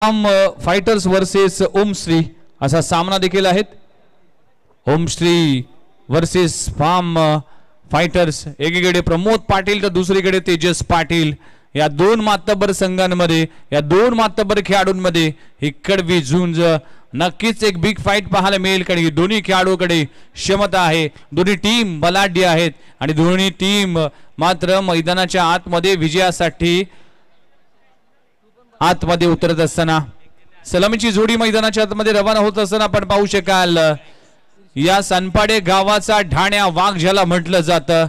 Fighters versus ओम श्री असा सामना देखील आहेत. ओम श्री वर्सेस फार्म फायटर्स. एकीकडे प्रमोद पाटील तर दुसरीकडे तेजस पाटील. या दोन मातब्बर संघांमध्ये, या दोन मातब्बर खेळाडूंमध्ये ही कडवी झुंज. नक्कीच एक बिग फाईट पाहायला मिळेल, कारण की दोन्ही खेळाडूकडे क्षमता आहे, दोन्ही टीम बलाढ्य आहेत आणि दोन्ही टीम मात्र मैदानाच्या आतमध्ये विजयासाठी आतमध्ये उतरत असताना सलामीची जोडी मैदानाच्या आतमध्ये रवाना होत असताना आपण पाहू शकाल. या सानपाडे गावाचा ढाण्या वाघ ज्याला म्हटलं जातं,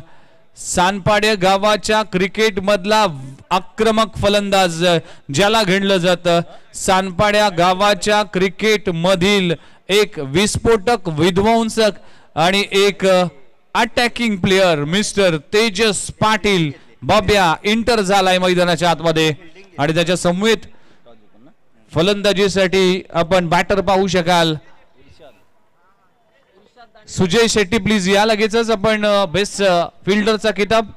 सानपाडे गावाच्या क्रिकेट मधला आक्रमक फलंदाज ज्याला गणलं जातं, सानपाड्या गावाच्या क्रिकेट मधील एक विस्फोटक विध्वंसक आणि एक attacking player mister Tejas Patil Babya enter झालाय मैदानाच्या आतमध्ये. आणि त्याच्या समवेत फलंदाजीसाठी आपण बॅटर पाहू शकाल. सुजय शेट्टी प्लीज या लगेचच. आपण बेस्ट फिल्डरचा किताब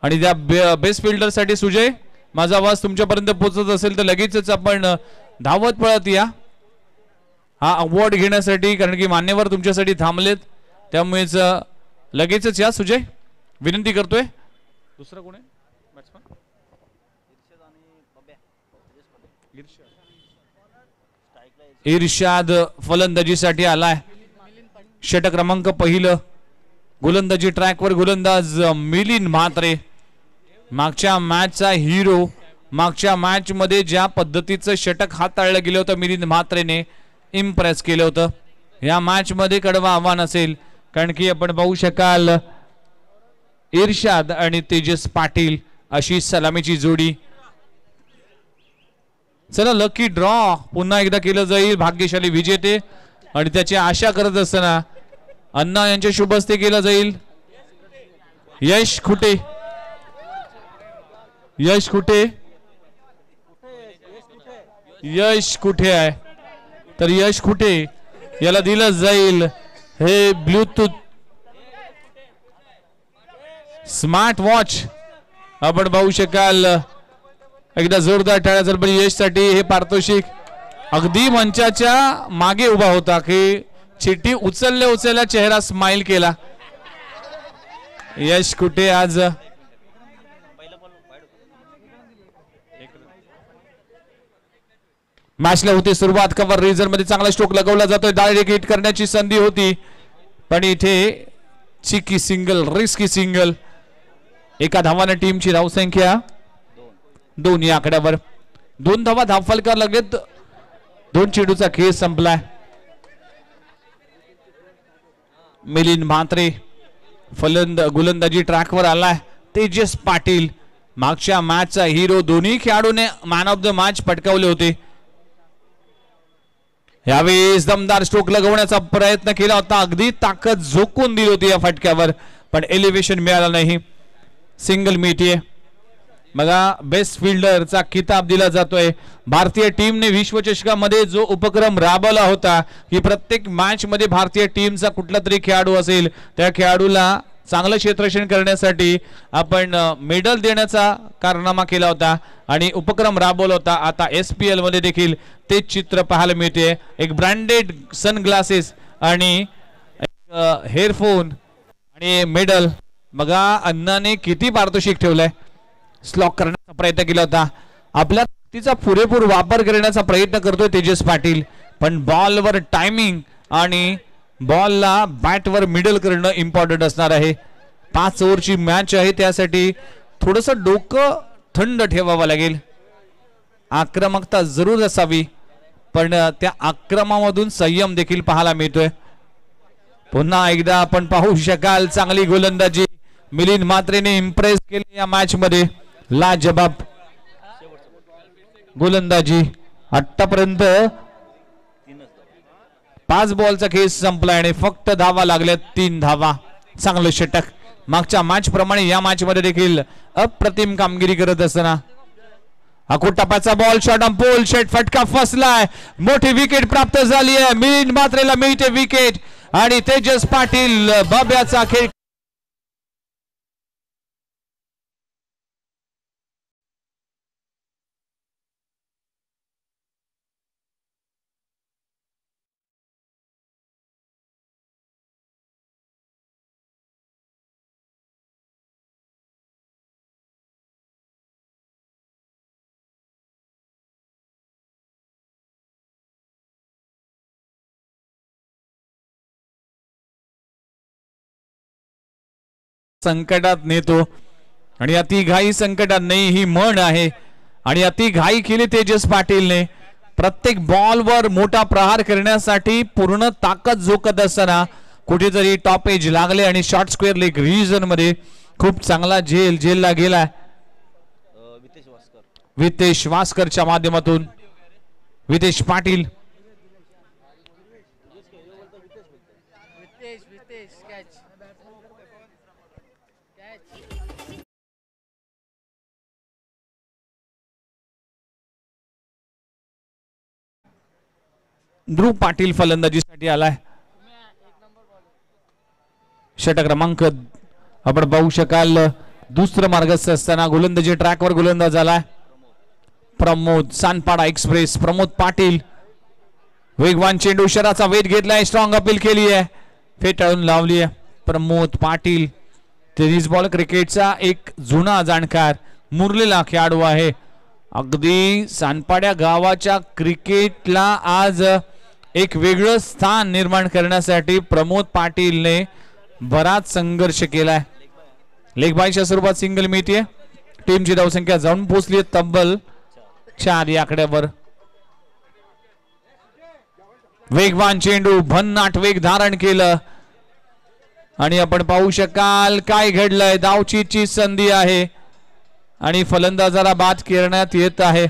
आणि त्या बेस्ट फिल्डर साठी सुजय, माझा आवाज तुमच्यापर्यंत पोहोचत असेल तर लगेचच आपण धावत पळत या हा अवॉर्ड घेण्यासाठी, कारण की मान्यवर तुमच्यासाठी थांबलेत. त्यामुळेच लगेचच या सुजय, विनंती करतोय. दुसरा कोण आहे बॅट्समन? इर्शाद फलंदाजीसाठी आलाय. षटक क्रमांक पहिलं. गोलंदाजी ट्रॅकवर गोलंदाज मिलिंद म्हात्रे, मागच्या मॅचचा हिरो. मागच्या मॅच मध्ये ज्या पद्धतीचं षटक हाताळलं गेलं होतं मिलिंद म्हात्रेने इम्प्रेस केलं होतं. या मॅच मध्ये कडवं आव्हान असेल, कारण की आपण पाहू शकाल इर्शाद आणि तेजस पाटील अशी सलामीची जोडी. चला लकी ड्रॉ पुन्हा एकदा केलं जाईल. भाग्यशाली विजेते आणि त्याची आशा करत असताना अण्णा यांच्या शुभ हस्ते केलं जाईल. यश खुटे, यश कुठे, यश कुठे आहे तर यश कुठे याला दिलं जाईल हे ब्लूटूथ स्मार्ट वॉच. आपण पाहू शकाल एकदा जोरदार टाळ्या झाल्या यश साठी. हे पारितोषिक अगदी मंचाच्या मागे उभा होता की चिठ्ठी उचलल्या उचलल्या चेहरा स्माइल केला. यश कुठे आज मॅचला होती सुरुवात. कव्हर रिझन मध्ये चांगला स्ट्रोक लगवला जातोय. डायरेक्ट हिट करण्याची संधी होती, पण इथे चिकी सिंगल, रिस्की सिंगल. एका धावाने टीमची धावसंख्या 2 या आकड्यावर. 2 धावा धावफलकार लगेच 2 चेंडूचा खेळ संपलाय. मिलिंद म्हात्रे गोलंदाजी ट्रॅकवर आलाय. तेजस पाटील मागच्या मॅचचा हिरो. दोन्ही खेळाडूने मॅन ऑफ द मॅच पटकावले होते. यावेळी दमदार स्ट्रोक लगवण्याचा प्रयत्न केला होता, अगदी ताकद झोकून दिली होती या फटक्यावर, पण एलिव्हेशन मिळालं नाही. सिंगल मिळते. बघा बेस्ट फिल्डरचा किताब दिला जातोय. भारतीय टीमने विश्वचषकामध्ये जो उपक्रम राबवला होता की प्रत्येक मॅच मध्ये भारतीय टीमचा कुठला तरी खेळाडू असेल त्या खेळाडूला चांगलं क्षेत्ररक्षण करण्यासाठी आपण मेडल देण्याचा कारनामा केला होता आणि उपक्रम राबवला होता. आता SPL मध्ये देखील तेच चित्र पाहायला मिळते. एक ब्रँडेड सनग्लासेस आणि हेडफोन आणि मेडल. बघा अण्णाने किती पारितोषिक ठेवलंय. स्लॉक करण्याचा प्रयत्न केला होता. आपल्या ताकदीचा पुरेपूर वापर करण्याचा प्रयत्न करतोय तेजस पाटील, पण बॉलवर टायमिंग आणि बॉलला बॅटवर मिडल करणं इम्पॉर्टंट असणार आहे. 5 ओव्हरची मॅच आहे, त्यासाठी थोडस डोकं थंड ठेवावं लागेल. आक्रमकता जरूर असावी, पण त्या आक्रमणामधून संयम देखील पाहायला मिळतोय. पुन्हा एकदा आपण पाहू शकाल चांगली गोलंदाजी मिलिंद म्हात्रेने इम्प्रेस केली या मॅच मध्ये. लाजबाब गोलंदाजी. आतापर्यंत 5 बॉलचा खेळ संपलाय आणि फक्त धावा लागल्यात 3 धावा. चांगलं षटक. मागच्या मॅच प्रमाणे या मॅच मध्ये देखील अप्रतिम कामगिरी करत असताना टप्प्याचा बॉल शॉट ऑन पोल शेट फटका फसलाय. मोठी विकेट प्राप्त झाली आहे. मिलिंद म्हात्रेला मिळते विकेट आणि तेजस पाटील बाब्याचा खेळ संकटात नेतो आणि अति घाई संकटात नाही ही म्हण आहे आणि अति घाई केली तेजस पाटीलने प्रत्येक बॉलवर मोठा प्रहार करण्यासाठी पूर्ण ताकद झोकत असताना कुठेतरी टॉप एज लागले आणि शॉर्ट स्क्वेअर लेग रिजन मध्ये खूप चांगला झेलला गेला वितेश वास्करच्या माध्यमातून वितेश पाटील ध्रुव पाटील फलंदाजीसाठी आलाय षटक क्रमांक आपण पाहू शकाल दुसरं मार्गस्थ असताना गोलंदाजी ट्रॅकवर गोलंदाज आलाय प्रमोद सानपाडा एक्सप्रेस प्रमोद पाटील वेगवान चेंडू शराचा वेध घेतलाय स्ट्रॉंग अपील केली आहे फेटाळून लावली आहे प्रमोद पाटील टेनिस बॉल क्रिकेटचा एक जुना जाणकार मुरलेला खेळाडू आहे अगदी सानपाड्या गावाच्या क्रिकेटला आज एक वेगळं स्थान निर्माण करण्यासाठी प्रमोद पाटीलने बराच संघर्ष केलाय लेग बायच्या स्वरूपात सिंगल मिळते टीमची धावसंख्या जाऊन पोहोचली तब्बल 4 या आकड्यावर वेगवान चेंडू भन्नाट वेग धारण केलं आणि आपण पाहू शकाल काय घडलंय धावचीची संधी आहे आणि फलंदाजाला बाद करण्यात येत आहे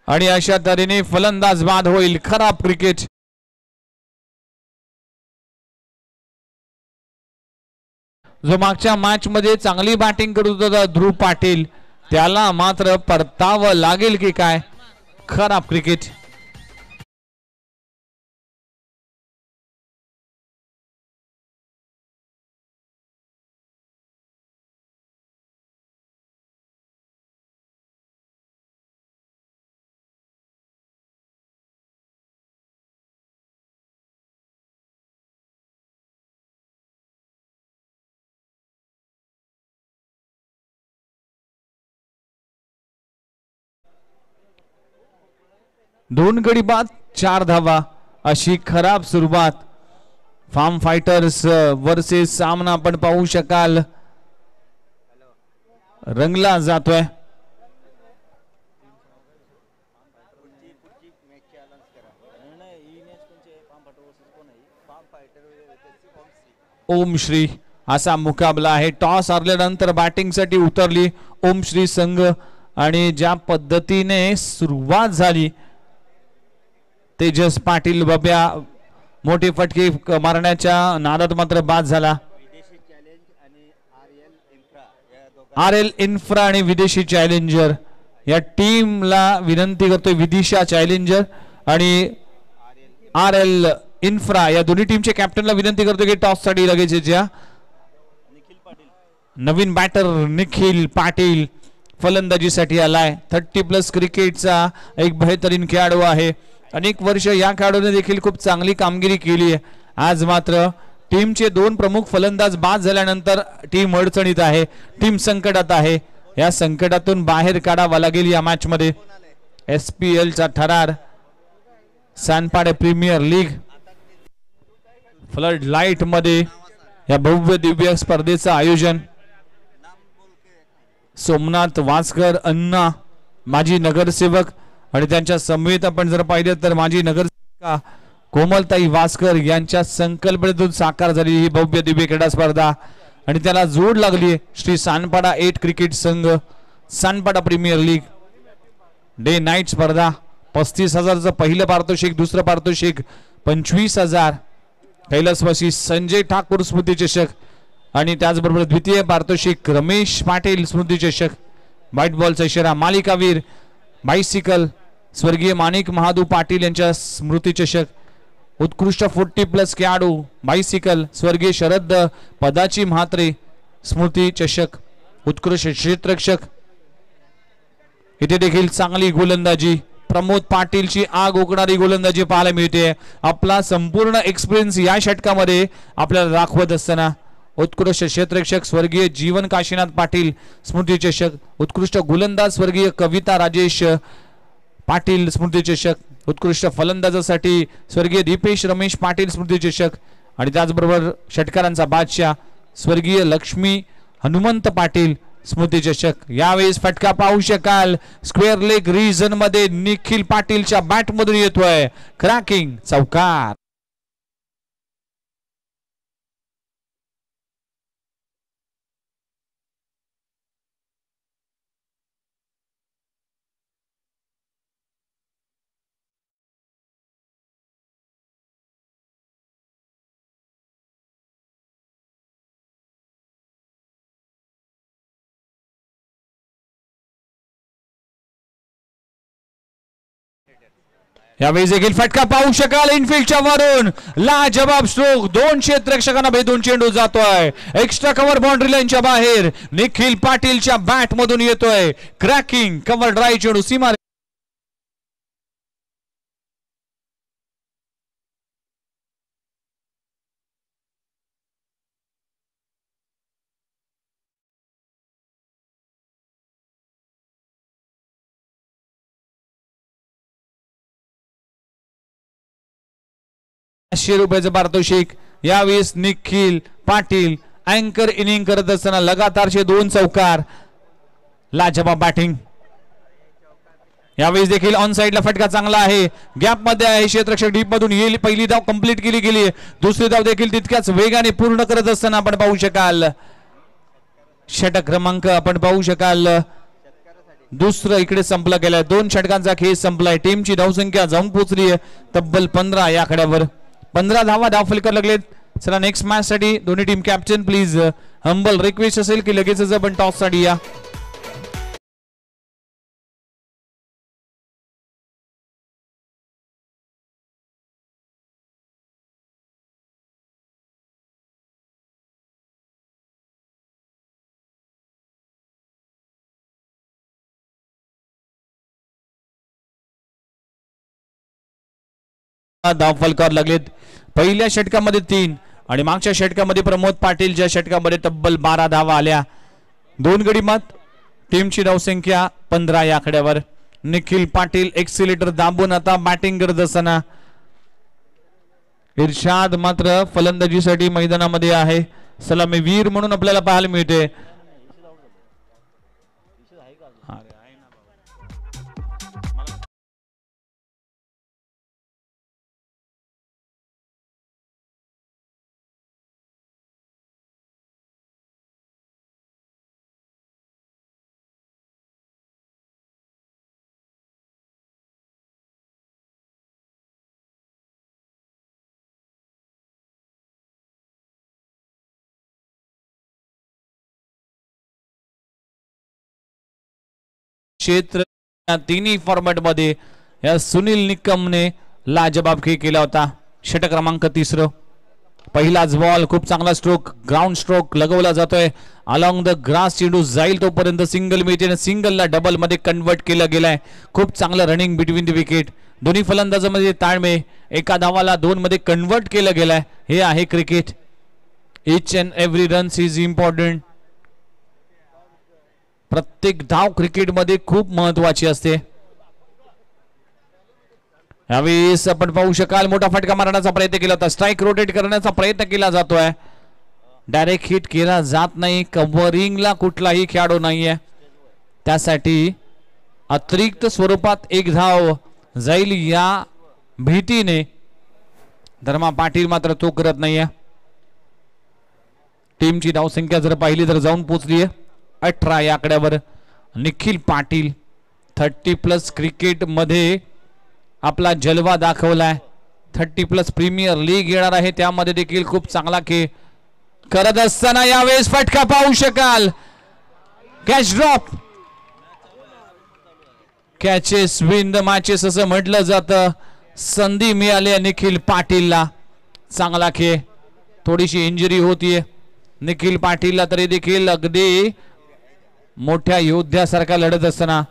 आणि अशा तऱ्हेने फलंदाज बाद होईल खराब क्रिकेट जो मागच्या मॅच मध्ये चांगली बॅटिंग करत होता ध्रुव पाटील त्याला मात्र परतावं लागेल की काय खराब क्रिकेट दोन गडी बाद 4 धावा अशी खराब सुरुवात फार्म फायटर्स वर्सेस सामना आपण पाहू शकाल रंगला जातोय ओम श्री असा मुकाबला आहे टॉस हरल्यानंतर बॅटिंग साठी उतरली ओम श्री संघ आणि ज्या पद्धतीने सुरुवात झाली तेजस पाटील बब्या मोठी फटके मारण्याच्या नादात मात्र बाद झाला आरएल इन्फ्रा आणि विदेशी चॅलेंजर या टीमला विनंती करतोय विदिशा चॅलेंजर आणि आरएल इन्फ्रा या दोन्ही टीमचे कॅप्टनला विनंती करतोय की टॉस साठी लगेच या नवीन बॅटर निखिल पाटील फलंदाजीसाठी आलाय 30+ क्रिकेटचा एक बेहतरीन खेळाडू आहे अनेक वर्ष या खेळाडूने देखील खूप चांगली कामगिरी केली आहे आज मात्र टीमचे 2 प्रमुख फलंदाज बाद झाल्यानंतर टीम अडचणीत आहे टीम संकटात आहे या संकटातून बाहेर काढावा लागेल या मॅच मध्ये एसपीएल चा थरार सानपाडे प्रीमियर लीग फ्लड लाईट मध्ये या भव्य दिव्य स्पर्धेचं आयोजन सोमनाथ वास्कर अण्णा माजी नगरसेवक आणि त्यांच्या समवेत आपण जर पाहिलं तर माजी नगरसेविका कोमलताई वास्कर यांच्या संकल्पनेतून साकार झालेली ही भव्य दिव्य क्रीडा स्पर्धा आणि त्याला जोड लागली श्री सानपाडा 8 क्रिकेट संघ Sanpada premier league day night स्पर्धा 35,000चं पहिलं पारितोषिक दुसरं पारितोषिक 25,000 कैलासवासी संजय ठाकूर स्मृती चषक आणि त्याचबरोबर द्वितीय पारितोषिक रमेश पाटील स्मृती चषक व्हाईट बॉलचा इशारा मालिकावीर बायसिकल स्वर्गीय माणिक महादू पाटील यांच्या स्मृती चषक उत्कृष्ट 40+ खेळाडू बायसिकल स्वर्गीय शरद पदाची म्हात्रे स्मृती चषक उत्कृष्ट क्षेत्ररक्षक इथे देखील चांगली गोलंदाजी प्रमोद पाटीलची आग ओकणारी गोलंदाजी पाहायला मिळते आपला संपूर्ण एक्सपिरियन्स या षटकामध्ये आपल्याला दाखवत असताना उत्कृष्ट क्षेत्ररक्षक स्वर्गीय जीवन काशीनाथ पाटील स्मृती चषक उत्कृष्ट गोलंदाज स्वर्गीय कविता राजेश पाटील स्मृती चषक उत्कृष्ट फलंदाजासाठी स्वर्गीय दीपेश रमेश पाटील स्मृती चषक आणि त्याचबरोबर षटकारांचा बादशाह स्वर्गीय लक्ष्मी हनुमंत पाटील स्मृती चषक। यावेळेस फटका पाहू शकाल स्क्वेअर लेग रिजन मध्ये निखिल पाटीलच्या बॅट मधून येतोय क्रॅकिंग चौकार। यावेळी देखील फटका पाहू शकाल इनफिल्डच्या वरून लाजवाब स्ट्रोक 2 क्षेत्ररक्षकांना भेदून चेंडू जातोय एक्स्ट्रा कव्हर बाउंड्री लाईनच्या बाहेर निखिल पाटीलच्या बॅट मधून येतोय क्रॅकिंग कव्हर ड्राईव्ह चेंडू सीमा ₹500 पारितोषिक। यावेळेस निखिल पाटील अँकर इनिंग करत असताना लगातारचे 2 चौकार लाजवाब बॅटिंग। यावेळेस देखील ऑन साइडला फटका चांगला आहे गॅप मध्ये आहे क्षेत्ररक्षक डीप मधून येईल पहिली धाव कंप्लीट केली गेली दुसरी धाव देखील तितक्याच वेगाने पूर्ण करत असताना आपण पाहू शकाल षटक क्रमांक आपण पाहू शकाल दुसरं इकडे संपला गेलाय 2 षटकांचा खेळ संपलाय टीमची धावसंख्या जाऊन पोहोचली आहे तब्बल 15 या आकड्यावर 15 धावा धाव फलकावर लागलेत। चला नेक्स्ट मॅच साठी दोन्ही team captain please humble request असेल की लगेचच आपण टॉस साठी या। धाव फलकावर लागलेत पहिल्या षटकामध्ये 3 आणि मागच्या षटकामध्ये प्रमोद पाटीलच्या षटकामध्ये तब्बल 12 धावा आल्या 2 गडी मत टीमची धावसंख्या 15 या आकड्यावर। निखिल पाटील एक्सिलेटर दाबून आता बॅटिंग करत असताना इर्शाद मात्र फलंदाजीसाठी मैदानामध्ये आहे सलामी वीर म्हणून आपल्याला पाहायला मिळते। क्षेत्र तिन्ही फॉर्मॅट मध्ये या सुनील निकमने लाजवाब खेळ केला होता। षटक क्रमांक 3 पहिलाच बॉल खूप चांगला स्ट्रोक ग्राउंड स्ट्रोक लगवला जातोय अलॉंग द ग्रास चेंडू जाईल तोपर्यंत सिंगल मिळते सिंगलला डबल मध्ये कन्वर्ट केला गेलाय खूप चांगलं रनिंग बिटवीन द विकेट दोन्ही फलंदाजांमध्ये ताळमेळ एका धावाला 2 मध्ये कन्वर्ट केलं गेलाय हे आहे cricket each and every runs is important प्रत्येक धाव क्रिकेट मध्ये खूप महत्वाची असते। यावेळेस आपण पाहू शकाल मोठा फटका मारण्याचा प्रयत्न केला होता स्ट्राइक रोटेट करण्याचा प्रयत्न केला जातोय डायरेक्ट हिट केला जात नाही कव्हरिंगला कुठलाही खेळाडू नाहीये त्यासाठी अतिरिक्त स्वरूपात एक धाव जाईल या भीतीने धर्मा पाटील मात्र तो करत नाहीये। टीमची धावसंख्या जर पाहिली तर जाऊन पोहोचली आहे 18 या आकड्यावर। निखिल पाटील 30+ क्रिकेट मध्ये आपला जलवा दाखवलाय 30+ प्रीमियर लीग येणार आहे त्यामध्ये देखील खूप चांगला खेळ करत असताना यावेळेस फटका पाहू शकाल catch drop catches win the matches असं म्हटलं जातं संधी मिळाली निखिल पाटीलला चांगला खेळ थोडीशी इंजुरी होतीये निखिल पाटीलला तरी देखील अगदी मोठ्या योद्ध्यासारखा लढत असताना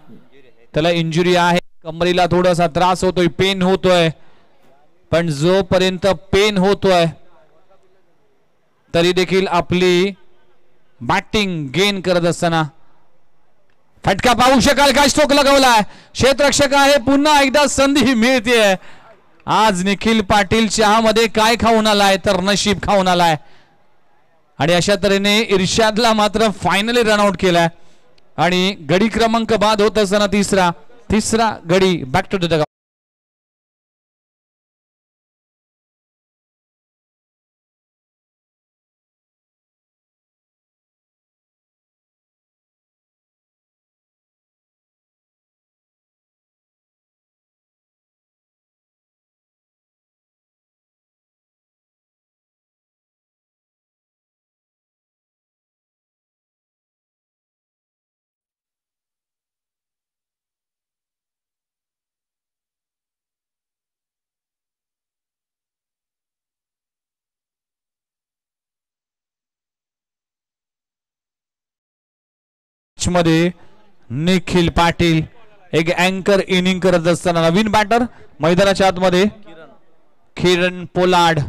त्याला इंजुरी आहे कमरेला थोडासा त्रास होतोय पेन होतोय पण जोपर्यंत पेन होतोय तरी देखील आपली बॅटिंग गेन करत असताना फटका पाहू शकाल काय स्ट्रोक लगवलाय क्षेत्ररक्षक आहे पुन्हा एकदा संधी मिळते आज निखिल पाटील चहामध्ये काय खाऊन आलाय तर नशीब खाऊन आलाय आणि अशा तऱ्हेने इर्शादला मात्र फायनली रनआउट केलाय आणि गडी क्रमांक बाद होत असताना तिसरा गडी बॅक टू द मध्ये निखिल पाटील एक अँकर इनिंग करत असताना नवीन बॅटर मैदानाच्या आतमध्ये किरण पोलार्ड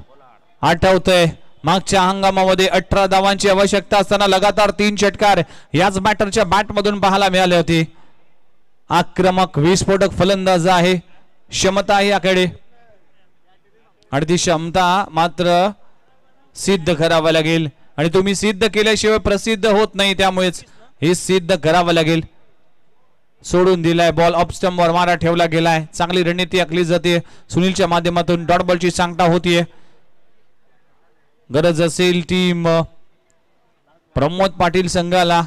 आठवतंय मागच्या हंगामामध्ये 18 धावांची आवश्यकता असताना लगातार 3 षटकार याच बॅटरच्या बॅट मधून पाहायला मिळाले होते. आक्रमक विस्फोटक फलंदाज आहे, क्षमता आहे याकडे आणि ती क्षमता मात्र सिद्ध करावं लागेल आणि तुम्ही सिद्ध केल्याशिवाय प्रसिद्ध होत नाही, त्यामुळेच हे सिद्ध करावं लागेल. सोडून दिलाय बॉल ऑफ स्टंप वर मारा ठेवला गेलाय. चांगली रणनीती आखली जाते सुनीलच्या माध्यमातून. डॉट बॉलची सांगता होतीये. गरज असेल टीम प्रमोद पाटील संघाला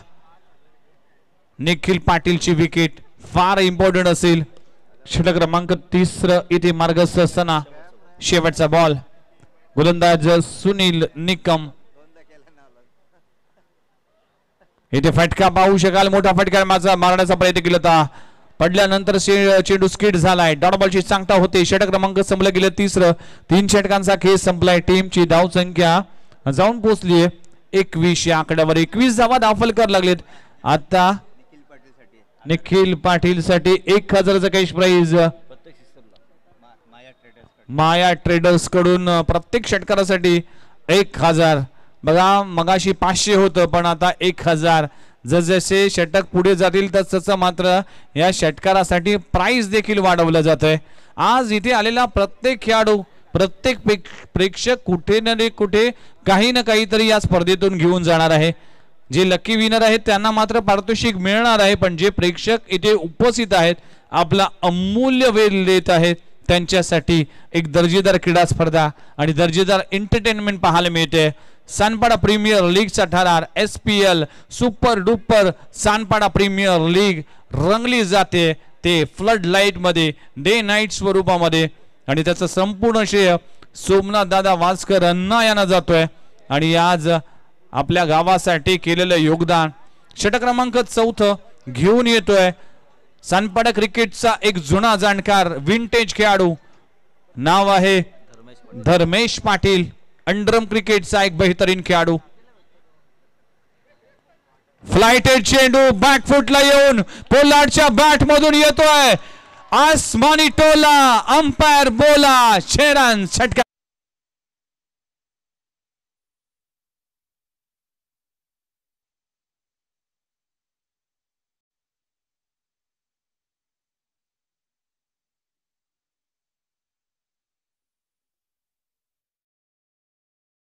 निखिल पाटीलची विकेट फार इम्पॉर्टंट असेल. षटक क्रमांक 3 इथे मार्गस्थ असताना शेवटचा बॉल. गोलंदाज सुनील निकम. इथे फटका पाहू शकाल, मोठा फटका मारण्याचा प्रयत्न केला होता, पडल्यानंतर चेंडू स्किड झालाय. डॉट बॉलची सांगता होते. षटक क्रमांक संपलं गेलं 3 षटकांचा खेळ संपलाय. टीमची धाव संख्या जाऊन पोहोचलीये 21 या आकड्यावर. 21 धावा दाखल लागलेत. आता निखिल पाटील साठी 1000चं कॅश प्राइज माया ट्रेडर्स कडून प्रत्येक षटकारासाठी 1000. बघा मगाशी 500 होतं पण आता 1000. जसजसे षटक पुढे जातील तसं मात्र या षटकारासाठी प्राइस देखील वाढवलं जातंय. आज इथे आलेला प्रत्येक खेळाडू प्रत्येक प्रेक्षक कुठे ना कुठे काही ना काहीतरी या स्पर्धेतून घेऊन जाणार आहे. जे लकी विनर आहेत त्यांना मात्र पारितोषिक मिळणार आहे, पण जे प्रेक्षक इथे उपस्थित आहेत आपला अमूल्य वेळ देत आहेत त्यांच्यासाठी एक दर्जेदार क्रीडा स्पर्धा आणि दर्जेदार एंटरटेनमेंट पाहायला मिळते. सानपाडा प्रीमियर लीगचा ठरार SPL super duper Sanpada premier league रंगली जाते ते फ्लड लाईट मध्ये, डे नाईट स्वरूपामध्ये आणि त्याचं संपूर्ण श्रेय सोमनाथ दादा वासकर यांना यांना जातोय. आणि आज आपल्या गावासाठी केलेलं योगदान षटक क्रमांक 4 घेऊन येतोय सानपाडा क्रिकेटचा एक जुना जाणकार विंटेज खेळाडू. नाव आहे धर्मेश पाटील. अंडरम क्रिकेटचा एक बेहतरीन खेळाडू. फ्लाइटेड चेंडू बॅकफुटला येऊन पोलार्डच्या बॅट मधून येतोय. आसमानी टोला, अंपायर बोला, शेरान षटकार.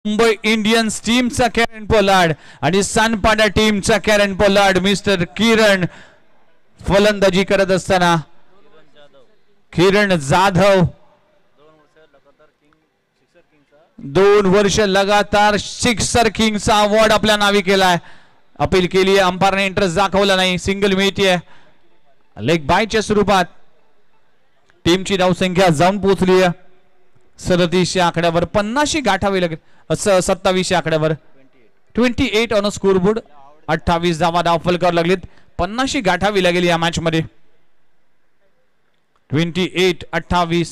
मुंबई इंडियन्स टीमचा कॅरन पोलार्ड आणि सानपाडा टीमचा कॅरन पोलार्ड मिस्टर किरण फलंदाजी करत असताना किरण जाधव 2 वर्ष लगातार सिक्सर किंगचा अवॉर्ड आपल्या नावी केलाय. अपील केली, अंपायरने इंटरेस्ट दाखवला नाही. सिंगल मिळतीये लेग बायच्या स्वरूपात. टीमची धावसंख्या जाऊन पोहोचली 37 आकड्यावर. 50 गाठावी लागेल. 27 आकड्यावर 28 ऑन स्कोरबोर्ड. 28 धावा दाखल करावं लागलेत. 50 गाठावी लागेल या मॅच मध्ये. 28-28.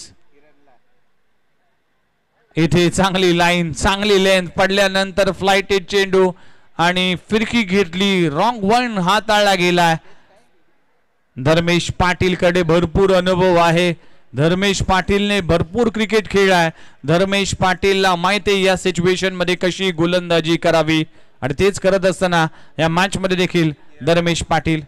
इथे चांगली लाईन, चांगली लेंथ, पडल्यानंतर फ्लाइटेड चेंडू आणि फिरकी घेतली. रॉंग वन हाताळला गेलाय. धर्मेश पाटील कडे भरपूर अनुभव आहे. धर्मेश पाटीलने भरपूर क्रिकेट खेळलाय. धर्मेश पाटीलला माहिती आहे या सिच्युएशन मध्ये कशी गोलंदाजी करावी आणि तेच करत असताना या मॅच मध्ये देखील धर्मेश पाटील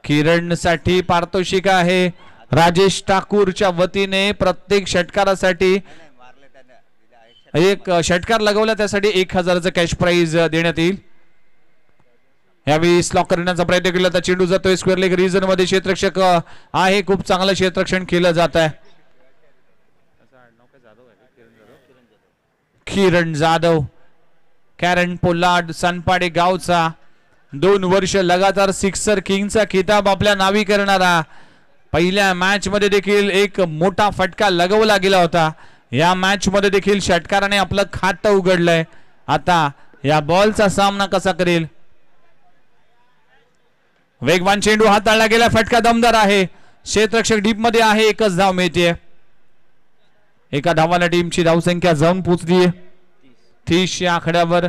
किरण साठी पारितोषिक आहे राजेश ठाकूरच्या वतीने प्रत्येक षटकारासाठी एक षटकार लगवला त्यासाठी 1000चं कॅश प्राइज देण्यात येईल. यावेळी स्लॉक करण्याचा प्रयत्न केला तर चेंडू जातोय स्क्वेअर लेग रिजन मध्ये. क्षेत्ररक्षक आहे खूप चांगलं क्षेत्ररक्षण केलं जात आहे. किरण जाधव कॅरन पोलार्ड सनपाडे गावचा 2 वर्ष लगातार सिक्सर किंगचा खिताब आपल्या नावी करणारा पहिल्या मॅच मध्ये देखील एक मोठा फटका लगवला गेला होता. या मॅच मध्ये देखील षटकाराने आपलं खातं उघडलंय. आता या बॉलचा सामना कसा करेल. वेगवान चेंडू हाताळला गेला फटका दमदार आहे. क्षेत्ररक्षक डीप मध्ये आहे. एकच धाव मिळते. एका धावाला टीमची धावसंख्या जाऊन पोहोचली 30 या आकड्यावर.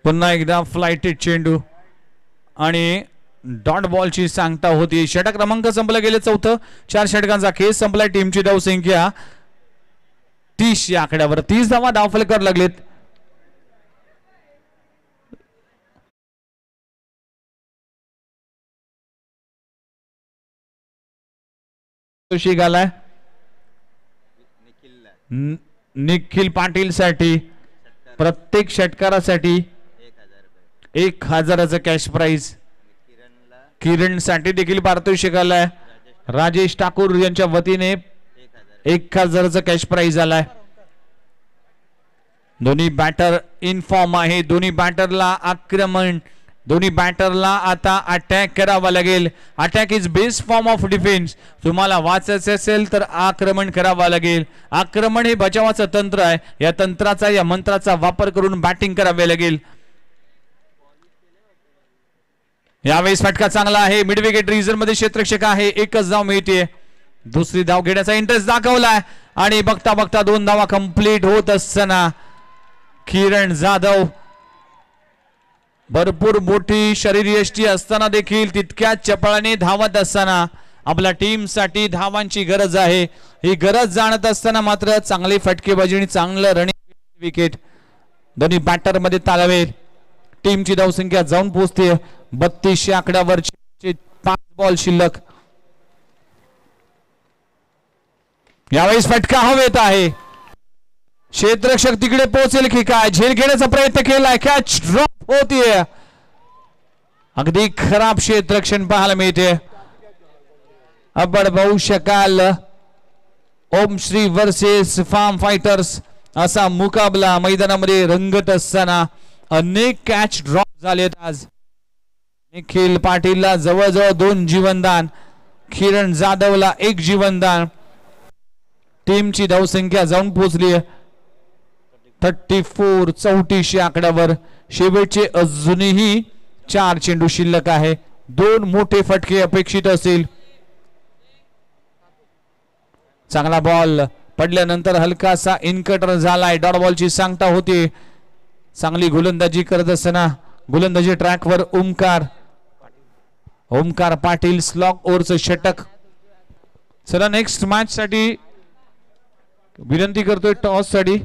पुन्हा एकदा फ्लाइटेड चेंडू आणि डॉट बॉलची सांगता होती. षटक क्रमांक संपला गेले 4. 4 षटकांचा खेळ संपलाय. टीमची धावसंख्या 30 या आकड्यावर. 30 धावा धावफलकावर लागलेत. गालाय निखिल पाटील साठी प्रत्येक षटकारासाठी 1000चं कॅश प्राइज. किरण साठी देखील पारितोषिक आलाय. राजेश ठाकूर यांच्या वतीने 1000चं कॅश प्राइज आलाय. दोन्ही बॅटर इन फॉर्म आहे. दोन्ही बॅटरला आक्रमण दोन्ही बॅटरला आता अटॅक करावा लागेल. Attack is best form of defence. तुम्हाला वाचायचं असेल तर आक्रमण करावं लागेल. आक्रमण हे बचावाचं तंत्र आहे. या तंत्राचा या मंत्राचा वापर करून बॅटिंग करावे लागेल. यावेळेस फटका चांगला आहे. मिड विकेट रिजन मध्ये क्षेत्ररक्षक आहे. एकच धाव मिळते. दुसरी धाव घेण्याचा इंटरेस्ट दाखवलाय आणि बघता बघता 2 धावा कंप्लीट होत असताना किरण जाधव भरपूर मोठी शरीरयष्टी असताना देखील तितक्याच चपळाने धावत असताना आपल्या टीम साठी धावांची गरज आहे. ही गरज जाणत असताना मात्र चांगली फटकेबाजी आणि चांगलं रनिंग विकेट दोन्ही बॅटर मध्ये तालवेल. टीमची धावसंख्या जाऊन पोहोचते 32 आकड्यावर. 5 बॉल शिल्लक. यावेळेस फटका हवेत आहे. क्षेत्ररक्षक तिकडे पोहोचेल की काय. झेल घेण्याचा प्रयत्न केलाय. कॅच ड्रॉप होतीये. अगदी खराब क्षेत्ररक्षण पाहायला मिळते. आपण पाहू शकाल ओम श्री वर्सेस फार्म फायटर्स असा मुकाबला मैदानामध्ये रंगत असताना अनेक कॅच ड्रॉप झालेत. आज निखिल पाटीलला जवळजवळ 2 जीवनदान. किरण जाधवला 1 जीवनदान. टीमची धावसंख्या जाऊन पोहोचली 34. 34 आकड्यावर. शेवटचे अजूनही 4 चेंडू शिल्लक आहे. 2 मोठे फटके अपेक्षित असतील. चांगला बॉल पडल्यानंतर हलकासा इनकटर झालाय. डॉट बॉलची सांगता होती. चांगली गोलंदाजी करत असताना गोलंदाजी ट्रॅकवर ओमकार पाटील स्लॉक ओव्हरचं षटक. चला नेक्स्ट मॅच साठी विनंती करतोय टॉस साठी.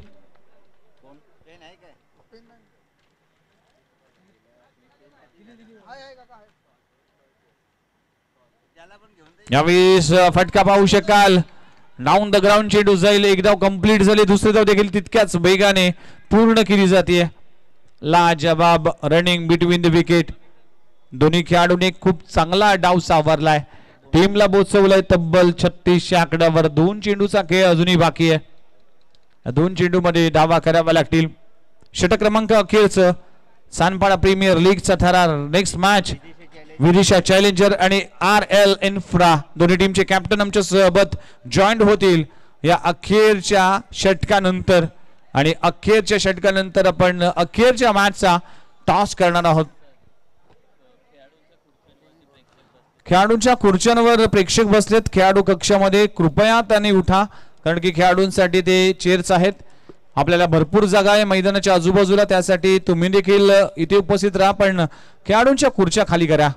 यावेळेस फटका पाहू शकाल. डाऊन द ग्राउंड चेंडू जाईल. 1 धाव कंप्लीट झाली. दुसरी धाव देखील तितक्याच वेगाने पूर्ण केली जाते. लाजवाब रनिंग बिटवीन द विकेट. दोन्ही खेळाडूंनी खूप चांगला डाव सावरलाय. टीमला बोचवलाय तब्बल 36 आकड्यावर. 2 चेंडूचा खेळ अजूनही बाकी आहे. 2 चेंडू मध्ये धावा कराव्या लागतील. षटक क्रमांक अखेरचं सानपाडा प्रीमियर लीगचा थरार. नेक्स्ट मॅच विदिशा चॅलेंजर आणि RL इन्फ्रा दोन्ही टीमचे कॅप्टन आमच्या सोबत जॉईंट होतील या अखेरच्या षटकानंतर. आणि अखेरच्या षटकानंतर आपण अखेरच्या मॅचचा टॉस करणार आहोत. खेळाडूंच्या खुर्च्यांवर प्रेक्षक बसलेत. खेळाडू कक्षामध्ये कृपया त्यांनी उठा कारण की खेळाडूंसाठी ते चेअर्स आहेत. आपल्याला भरपूर जागा आहे मैदानाच्या आजूबाजूला. त्यासाठी तुम्ही देखील इथे उपस्थित राहा पण खेळाडूंच्या खुर्च्या खाली करा.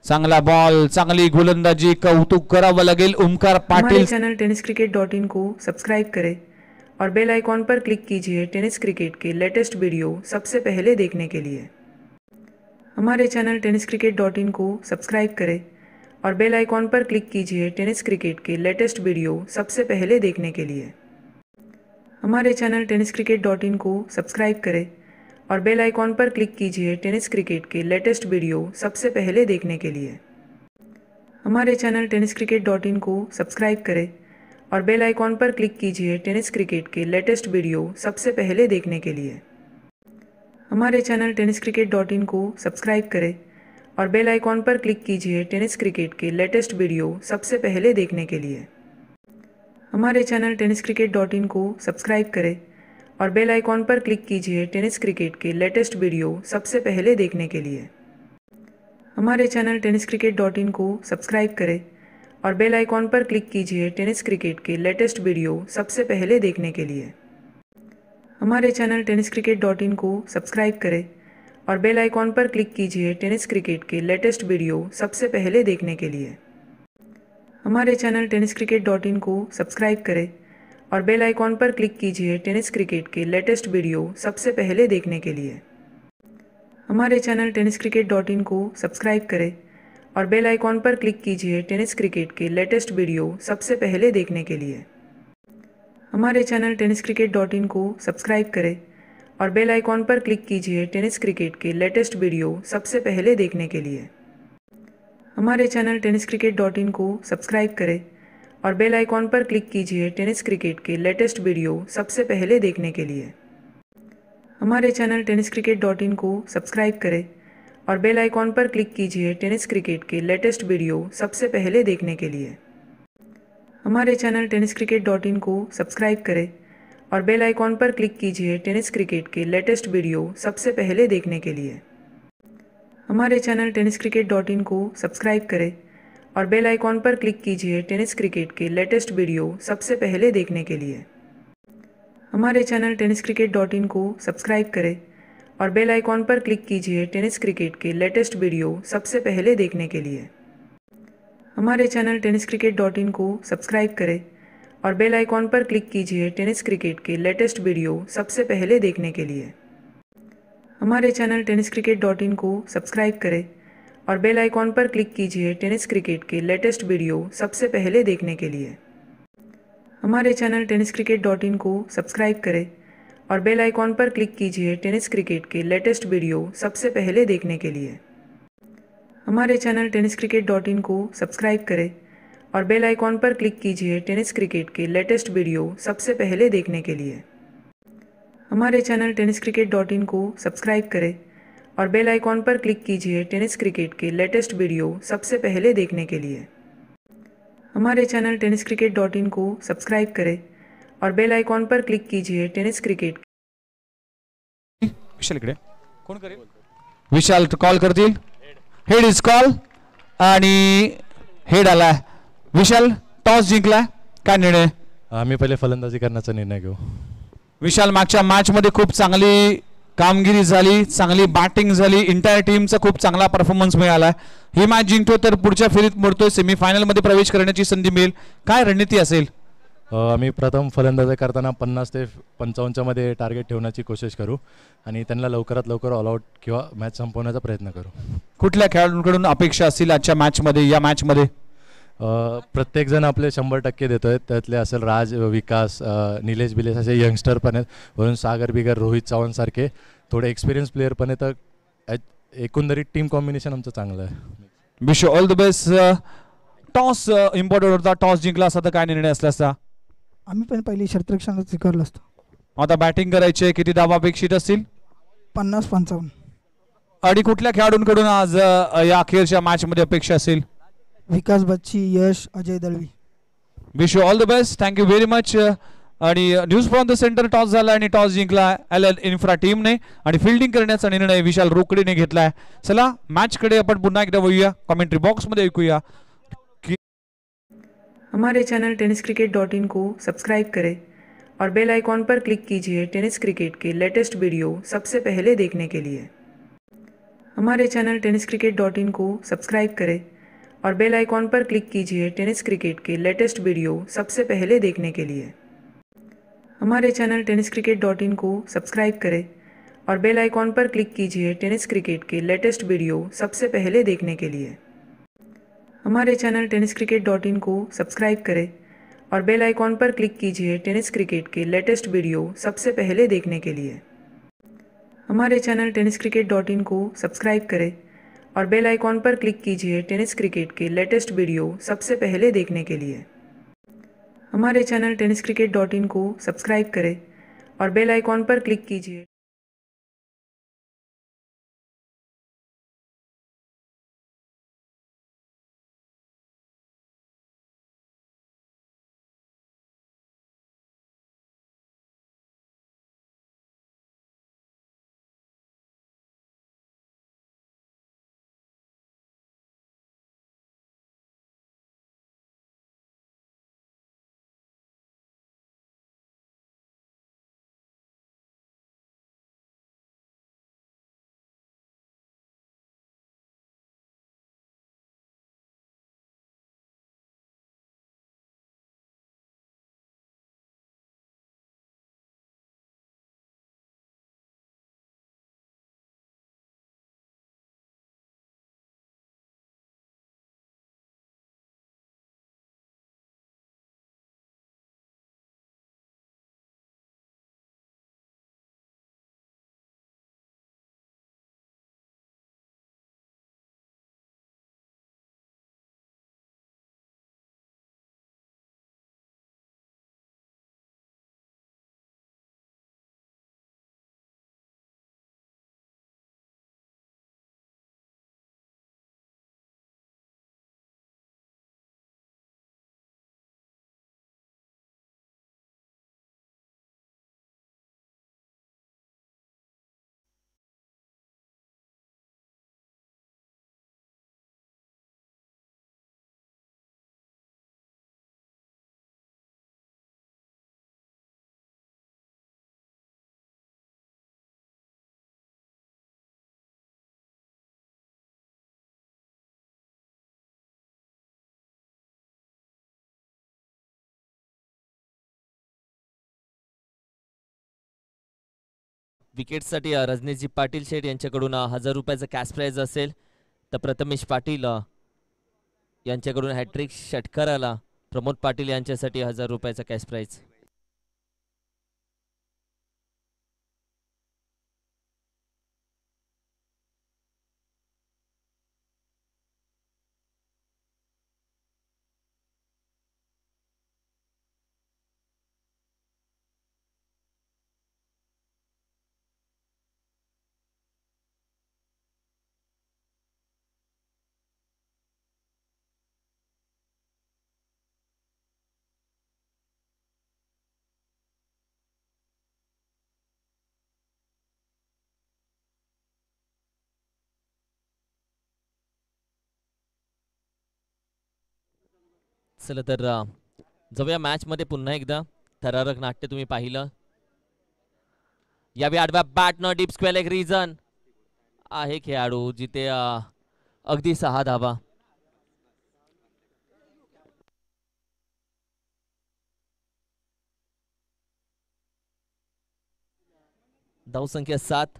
चांगला बॉल, चांगली गोलंदाजी, कौतुक करावं लागेल ओमकार हमारे पाटील. चैनल tenniscricket.in को सब्सक्राइब करें और बेल आइकॉन पर क्लिक कीजिए टेनिस क्रिकेट के लेटेस्ट वीडियो सबसे पहले देखने के लिए. हमारे चैनल tenniscricket.in को सब्सक्राइब करें और बेल आइकॉन पर क्लिक कीजिए टेनिस क्रिकेट के लेटेस्ट वीडियो सबसे पहले देखने के लिए. हमारे चैनल tenniscricket.in को सब्सक्राइब करें और बेल आइकॉन पर क्लिक कीजिए टेनिस क्रिकेट के लेटेस्ट वीडियो सबसे पहले देखने के लिए. हमारे चैनल tenniscricket.in को सब्सक्राइब करें और बेल आइकॉन पर क्लिक कीजिए टेनिस क्रिकेट के लेटेस्ट वीडियो सबसे पहले देखने के लिए. हमारे चैनल tenniscricket.in को सब्सक्राइब करें और बेल आइकॉन पर क्लिक कीजिए टेनिस क्रिकेट के लेटेस्ट वीडियो सबसे पहले देखने के लिए. हमारे चैनल tenniscricket.in को सब्सक्राइब करें और बेल आइकॉन पर क्लिक कीजिए टेनिस क्रिकेट के लेटेस्ट वीडियो सबसे पहले देखने के लिए. हमारे चैनल tenniscricket.in को सब्सक्राइब करें और बेल आइकॉन पर क्लिक कीजिए टेनिस क्रिकेट के लेटेस्ट वीडियो सबसे पहले देखने के लिए. हमारे चैनल tenniscricket.in को सब्सक्राइब करें और बेल आइकॉन पर क्लिक कीजिए टेनिस क्रिकेट के लेटेस्ट वीडियो सबसे पहले देखने के लिए. हमारे चैनल tenniscricket.in को सब्सक्राइब करें और बेल आइकॉन पर क्लिक कीजिए टेनिस क्रिकेट के लेटेस्ट वीडियो सबसे पहले देखने के लिए. हमारे चैनल tenniscricket.in को सब्सक्राइब करें और बेल आइकॉन पर क्लिक कीजिए टेनिस क्रिकेट के लेटेस्ट वीडियो सबसे पहले देखने के लिए. हमारे चैनल tenniscricket.in को सब्सक्राइब करें और बेल आइकॉन पर क्लिक कीजिए टेनिस क्रिकेट के लेटेस्ट वीडियो सबसे पहले देखने के लिए. हमारे चैनल tenniscricket.in को सब्सक्राइब करें और बेल आइकॉन पर क्लिक कीजिए टेनिस क्रिकेट के लेटेस्ट वीडियो सबसे पहले देखने के लिए. हमारे चैनल tenniscricket.in को सब्सक्राइब करें और बेल आइकॉन पर क्लिक कीजिए टेनिस क्रिकेट के लेटेस्ट वीडियो सबसे पहले देखने के लिए. हमारे चैनल tenniscricket.in को सब्सक्राइब करें और बेल आइकॉन पर क्लिक कीजिए टेनिस क्रिकेट के लेटेस्ट वीडियो सबसे पहले देखने के लिए. हमारे चैनल tenniscricket.in को सब्सक्राइब करें और बेल आइकॉन पर क्लिक कीजिए टेनिस क्रिकेट के लेटेस्ट वीडियो सबसे पहले देखने के लिए. हमारे चैनल tenniscricket.in को सब्सक्राइब करें और बेल आइकॉन पर क्लिक कीजिए टेनिस क्रिकेट के लेटेस्ट वीडियो सबसे पहले देखने के लिए. हमारे चैनल tenniscricket.in को सब्सक्राइब करें और बेल आइकॉन पर क्लिक कीजिए टेनिस क्रिकेट के लेटेस्ट वीडियो सबसे पहले देखने के लिए. हमारे चैनल tenniscricket.in को सब्सक्राइब करें और बेल आइकॉन पर क्लिक कीजिए टेनिस क्रिकेट के लेटेस्ट वीडियो सबसे पहले देखने के लिए. हमारे चैनल tenniscricket.in को सब्सक्राइब करें और बेल आइकॉन पर क्लिक कीजिए टेनिस क्रिकेट के लेटेस्ट वीडियो सबसे पहले देखने के लिए. हमारे चैनल tenniscricket.in को सब्सक्राइब करें और बेल आइकॉन पर क्लिक कीजिए टेनिस क्रिकेट के लेटेस्ट वीडियो सबसे पहले देखने के लिए. हमारे चैनल tenniscricket.in को सब्सक्राइब करें और बेल आइकॉन पर क्लिक कीजिए टेनिस क्रिकेट के लेटेस्ट वीडियो सबसे पहले देखने के लिए. हमारे चैनल tenniscricket.in को सब्सक्राइब करें और बेल आइकॉन पर क्लिक कीजिए टेनिस क्रिकेट. विशाल इकडे कोण करेल? विशाल कॉल करतील. हेड इज कॉल आणि हेड आलाय. विशाल टॉस जिंकलाय, काय निर्णय? आम्ही पहिले फलंदाजी करण्याचा निर्णय घेऊ. विशाल मागच्या मॅच मध्ये खूप चांगली कामगिरी झाली, चांगली बॅटिंग झाली, इंटायर टीमचा खूप चांगला परफॉर्मन्स मिळाला. ही मॅच जिंकतो तर पुढच्या फेरीत मोडतोय, सेमीफायनल मध्ये प्रवेश करण्याची संधी मिळेल. काय रणनीती असेल? आम्ही प्रथम फलंदाजी करताना 50 ते 55च्या मध्ये टार्गेट ठेवण्याची कोशिश करू आणि त्यांना लवकरात लवकर ऑल आउट किंवा मॅच संपवण्याचा प्रयत्न करू. कुठल्या खेळाडूंकडून अपेक्षा असतील आजच्या मॅच मध्ये? या मॅच मध्ये प्रत्येक जण आपले 100% देतोय. त्यातले असेल राज, विकास, निलेश बिलेश असे यंगस्टर पण आहेत. वरून सागर बिगर, रोहित चव्हाण सारखे थोडे एक्सपिरियन्स प्लेयर पण आहेत. तर एकंदरीत टीम कॉम्बिनेशन आमचं चांगलं आहे. Wish you all the best. Toss important होता, टॉस जिंकला असता तर काय निर्णय असला असता? आम्ही पण पहिली क्षेत्ररक्षण स्वीकारलं असतं. आता बॅटिंग करायची, किती धावा अपेक्षित असतील? 50-55. आणि कुठल्या खेळाडूंकडून आज या अखेरच्या मॅच मध्ये अपेक्षा असेल? Vikas Bachchi, Yash, Ajay Dalvi. Wish you all the best. Thank you very much. आणि news from the centre toss झाला आणि टॉस जिंकला LL इन्फ्रा टीमने आणि फिल्डिंग करण्याचा निर्णय विशाल रोकडेने घेतलाय. चला मॅच कडे आपण पुन्हा एकदा वळूया. कमेंट्री बॉक्स मध्ये ऐकूया. हमारे चैनल tenniscricket.in को सब्सक्राइब करें और बेल आइकॉन पर क्लिक कीजिए टेनिस क्रिकेट के लेटेस्ट वीडियो सबसे पहले देखने के लिए. हमारे चैनल tenniscricket.in को सब्सक्राइब करें और बेल आइकॉन पर क्लिक कीजिए टेनिस क्रिकेट के लेटेस्ट वीडियो सबसे पहले देखने के लिए। हमारे चैनल tenniscricket.in को सब्सक्राइब करें और बेल आइकॉन पर क्लिक कीजिए टेनिस क्रिकेट के लेटेस्ट वीडियो सबसे पहले देखने के लिए। हमारे चैनल tenniscricket.in को सब्सक्राइब करें और बेल आइकॉन पर क्लिक कीजिए टेनिस क्रिकेट के लेटेस्ट वीडियो सबसे पहले देखने के लिए। हमारे चैनल tenniscricket.in को सब्सक्राइब करें और बेल आइकॉन पर क्लिक कीजिए टेनिस क्रिकेट के लेटेस्ट वीडियो सबसे पहले देखने के लिए। हमारे चैनल tenniscricket.in को सब्सक्राइब करें और बेल आइकॉन पर क्लिक कीजिए। विकेटसाठी रजनीशजी पाटील शेठ यांच्याकडून 1000 रुपयाचं कॅश प्राइज असेल, तर प्रथमेश पाटील यांच्याकडून हॅट्रिक षटकाराला प्रमोद पाटील यांच्यासाठी 1000 रुपयाचा कॅश प्राइज. चला तर जाऊया मॅच मध्ये पुन्हा एकदा. थरारक नाट्य तुम्ही पाहिलं. यावेळी आडव्या बॅटनं डीप स्क्वेअर लेग रिजन आहे खेळाडू जिथे अगदी 6 धावा. धावसंख्या 7.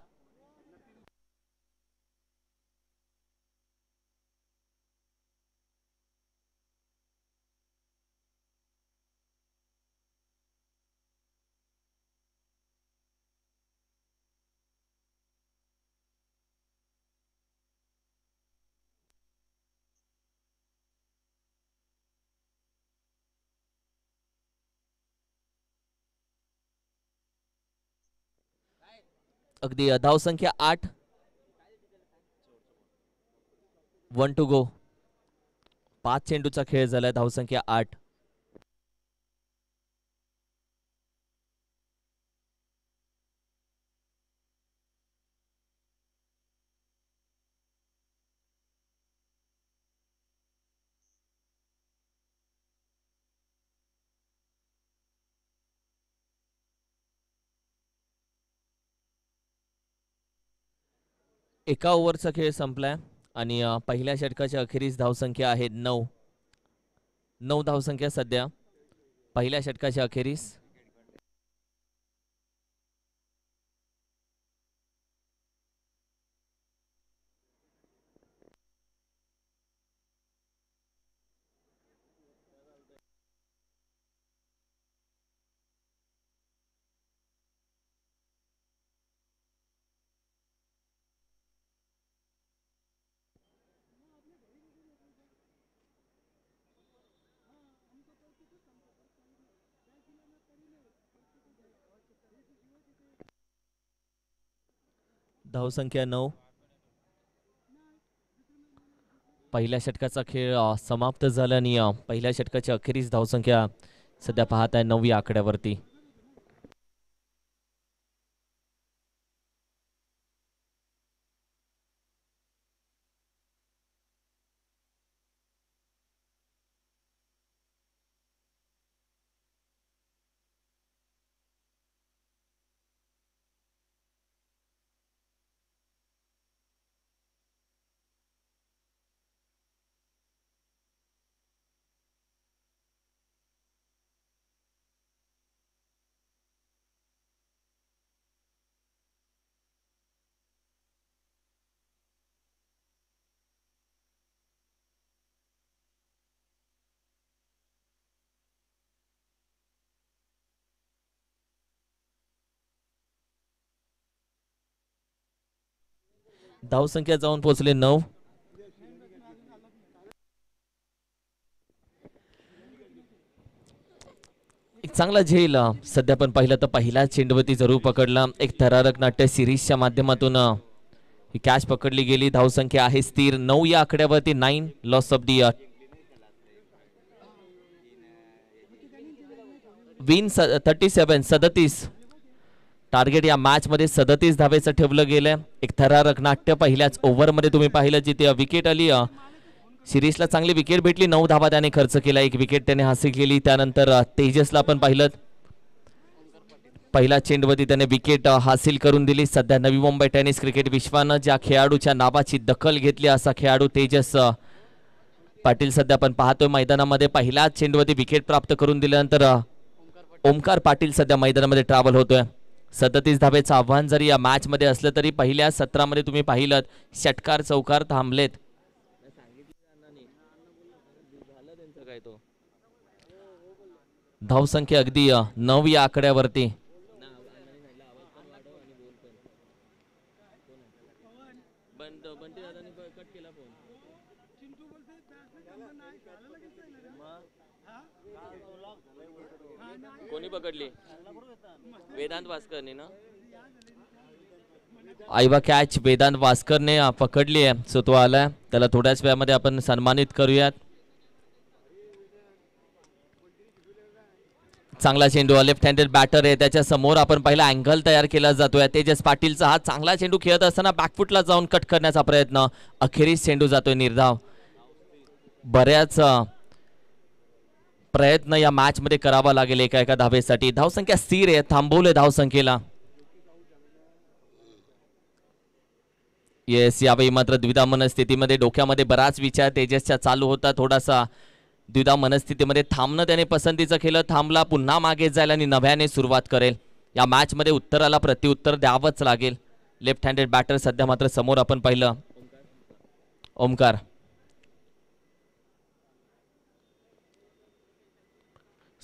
अगदी धावसंख्या 8. 1 टू गो. 5 चेंडूचा खेळ झालाय. धावसंख्या 8. एका ओव्हरचा खेळ संपलाय आणि पहिल्या षटकाच्या अखेरीस धावसंख्या आहे 9 धावसंख्या सध्या पहिल्या षटकाच्या अखेरीस. धावसंख्या 9. पहिल्या षटकाचा खेळ समाप्त झाला आणि पहिल्या षटकाच्या अखेरीस धावसंख्या सध्या पाहत आहे 9 या आकड्यावरती. धावसंख्या जाऊन पोहोचले 9. एक चांगला झेल सध्या पण पाहिलं तर पहिला चेंडूवरती जरूर पकडला. एक थरारक नाट्य सिरीजच्या माध्यमातून ही कॅच पकडली गेली. धावसंख्या आहे स्थिर 9 या आकड्यावरती. 9 loss of the win 37. Target या मॅच मध्ये 37 धावेचं ठेवलं गेलंय. एक थरारक नाट्य पहिल्याच ओव्हर मध्ये तुम्ही पाहिलं जिथे विकेट आली. सिरीजला चांगली विकेट भेटली. 9 धावा त्याने खर्च केला. एक विकेट त्याने हासिल केली. त्यानंतर तेजसला पण पाहिलं पहिला चेंडूवरती त्याने विकेट हासिल करून दिली. सध्या नवी मुंबई टेनिस क्रिकेट विश्वानं ज्या खेळाडूच्या नावाची दखल घेतली असा खेळाडू तेजस पाटील सध्या आपण पाहतोय मैदानामध्ये. पहिला चेंडूवरती विकेट प्राप्त करून दिल्यानंतर ओमकार पाटील सध्या मैदानामध्ये ट्रॅव्हल होतोय. 37 धावेचं आव्हान जरी या मॅच मध्ये असलं तरी पहिल्या सत्रामध्ये तुम्ही पाहिलं षटकार चौकार थांबलेत. धावसंख्या अगदी 9 या आकड्यावरती. कोणी पकडली? वेदांत वास्करने ना. आईवा कॅच वेदांत वास्करने पकडली आहे. सो तो आलाय. त्याला थोड्याच वेळामध्ये आपण सन्मानित करूयात. चांगला चेंडू लेफ्ट हँडेड बॅटर आहे. त्याच्या समोर आपण पहिला अँगल तयार केला जातोय. तेजस पाटीलचा हा चांगला चेंडू खेळत असताना बॅकफुटला जाऊन कट करण्याचा प्रयत्न. अखेरीस चेंडू जातोय निर्धाव. बऱ्याच प्रयत्न या मॅच मध्ये करावा लागेल एका धावेसाठी. धावसंख्या स्थिर आहे. थांबवले धावसंख्येला. येस यावेळी मात्र द्विधा मनस्थितीमध्ये डोक्यामध्ये बराच विचार तेजसच्या चालू होता. थोडासा द्विधा मनस्थितीमध्ये थांबणं त्याने पसंतीचं केलं. थांबला. पुन्हा मागे जायला आणि नव्याने सुरुवात करेल. या मॅच मध्ये उत्तराला प्रत्युत्तर द्यावंच लागेल. लेफ्ट हँडेड बॅटर सध्या मात्र समोर आपण पाहिलं ओमकार.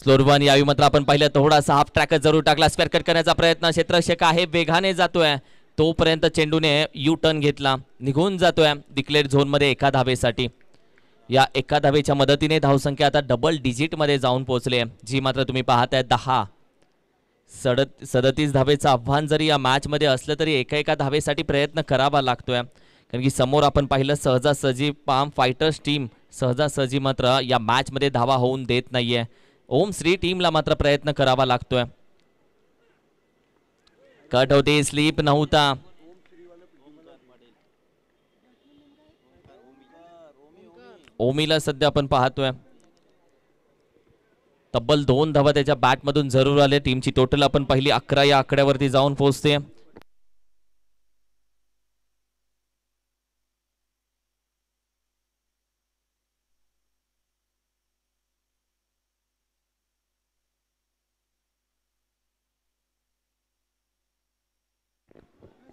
स्लोरवन यावेळी मात्र आपण पाहिलं थोडासा हाफ ट्रॅक जरूर टाकला. स्क्वेअर कट करण्याचा प्रयत्न. क्षेत्ररक्षक आहे वेगाने जातोय. तोपर्यंत चेंडूने यू टर्न घेतला. निघून जातोय डिक्लेअर झोन मध्ये एका धावेसाठी. या एका धावेच्या मदतीने धावसंख्या आता डबल डिजिट मध्ये जाऊन पोहोचले. जी मात्र तुम्ही पाहताय 10. 37 धावेचं आव्हान जरी या मॅच मध्ये असलं तरी एका धावेसाठी प्रयत्न करावा लागतोय. कारण की समोर आपण पाहिलं सहजासहजी पाम फायटर्स टीम सहजासहजी मात्र या मॅच मध्ये धावा होऊन देत नाहीये. ओम श्री टीमला मात्र प्रयत्न करावा लागतोय. कट होते. स्लीप नव्हता. ओमीला सध्या आपण पाहतोय तब्बल 2 धावा त्याच्या बॅट मधून जरूर आले. टीमची टोटल आपण पहिली 11 या आकड्यावरती जाऊन पोहोचते.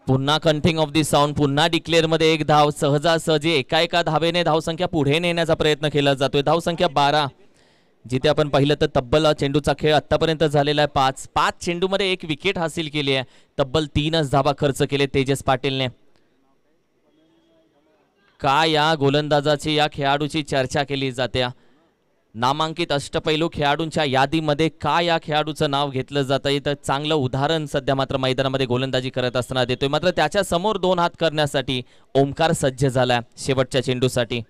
पुन्हा कंटिंग ऑफ दी साऊंड, पुन्हा डिक्लेअर मध्ये एक धाव, सहजासहजी एका धावेने धावसंख्या पुढे नेण्याचा प्रयत्न केला जातोय. धावसंख्या 12. जिथे आपण पाहिलं तर तब्बल चेंडूचा खेळ आतापर्यंत झालेला आहे 5 चेंडूमध्ये 1 विकेट हासिल केली आहे. तब्बल 3च धावा खर्च केले तेजस पाटीलने. का या गोलंदाजाची, या खेळाडूची चर्चा केली जाते. नामांकित अष्टपैलू खेळाडूंच्या यादीमध्ये का या खेळाडूचं नाव घेतलं जातं, तर चांगलं उदाहरण सध्या मात्र मैदानामध्ये गोलंदाजी करत असताना देतोय. मात्र त्याच्या समोर 2 हात करण्यासाठी ओमकार सज्ज झालाय शेवटच्या चेंडूसाठी.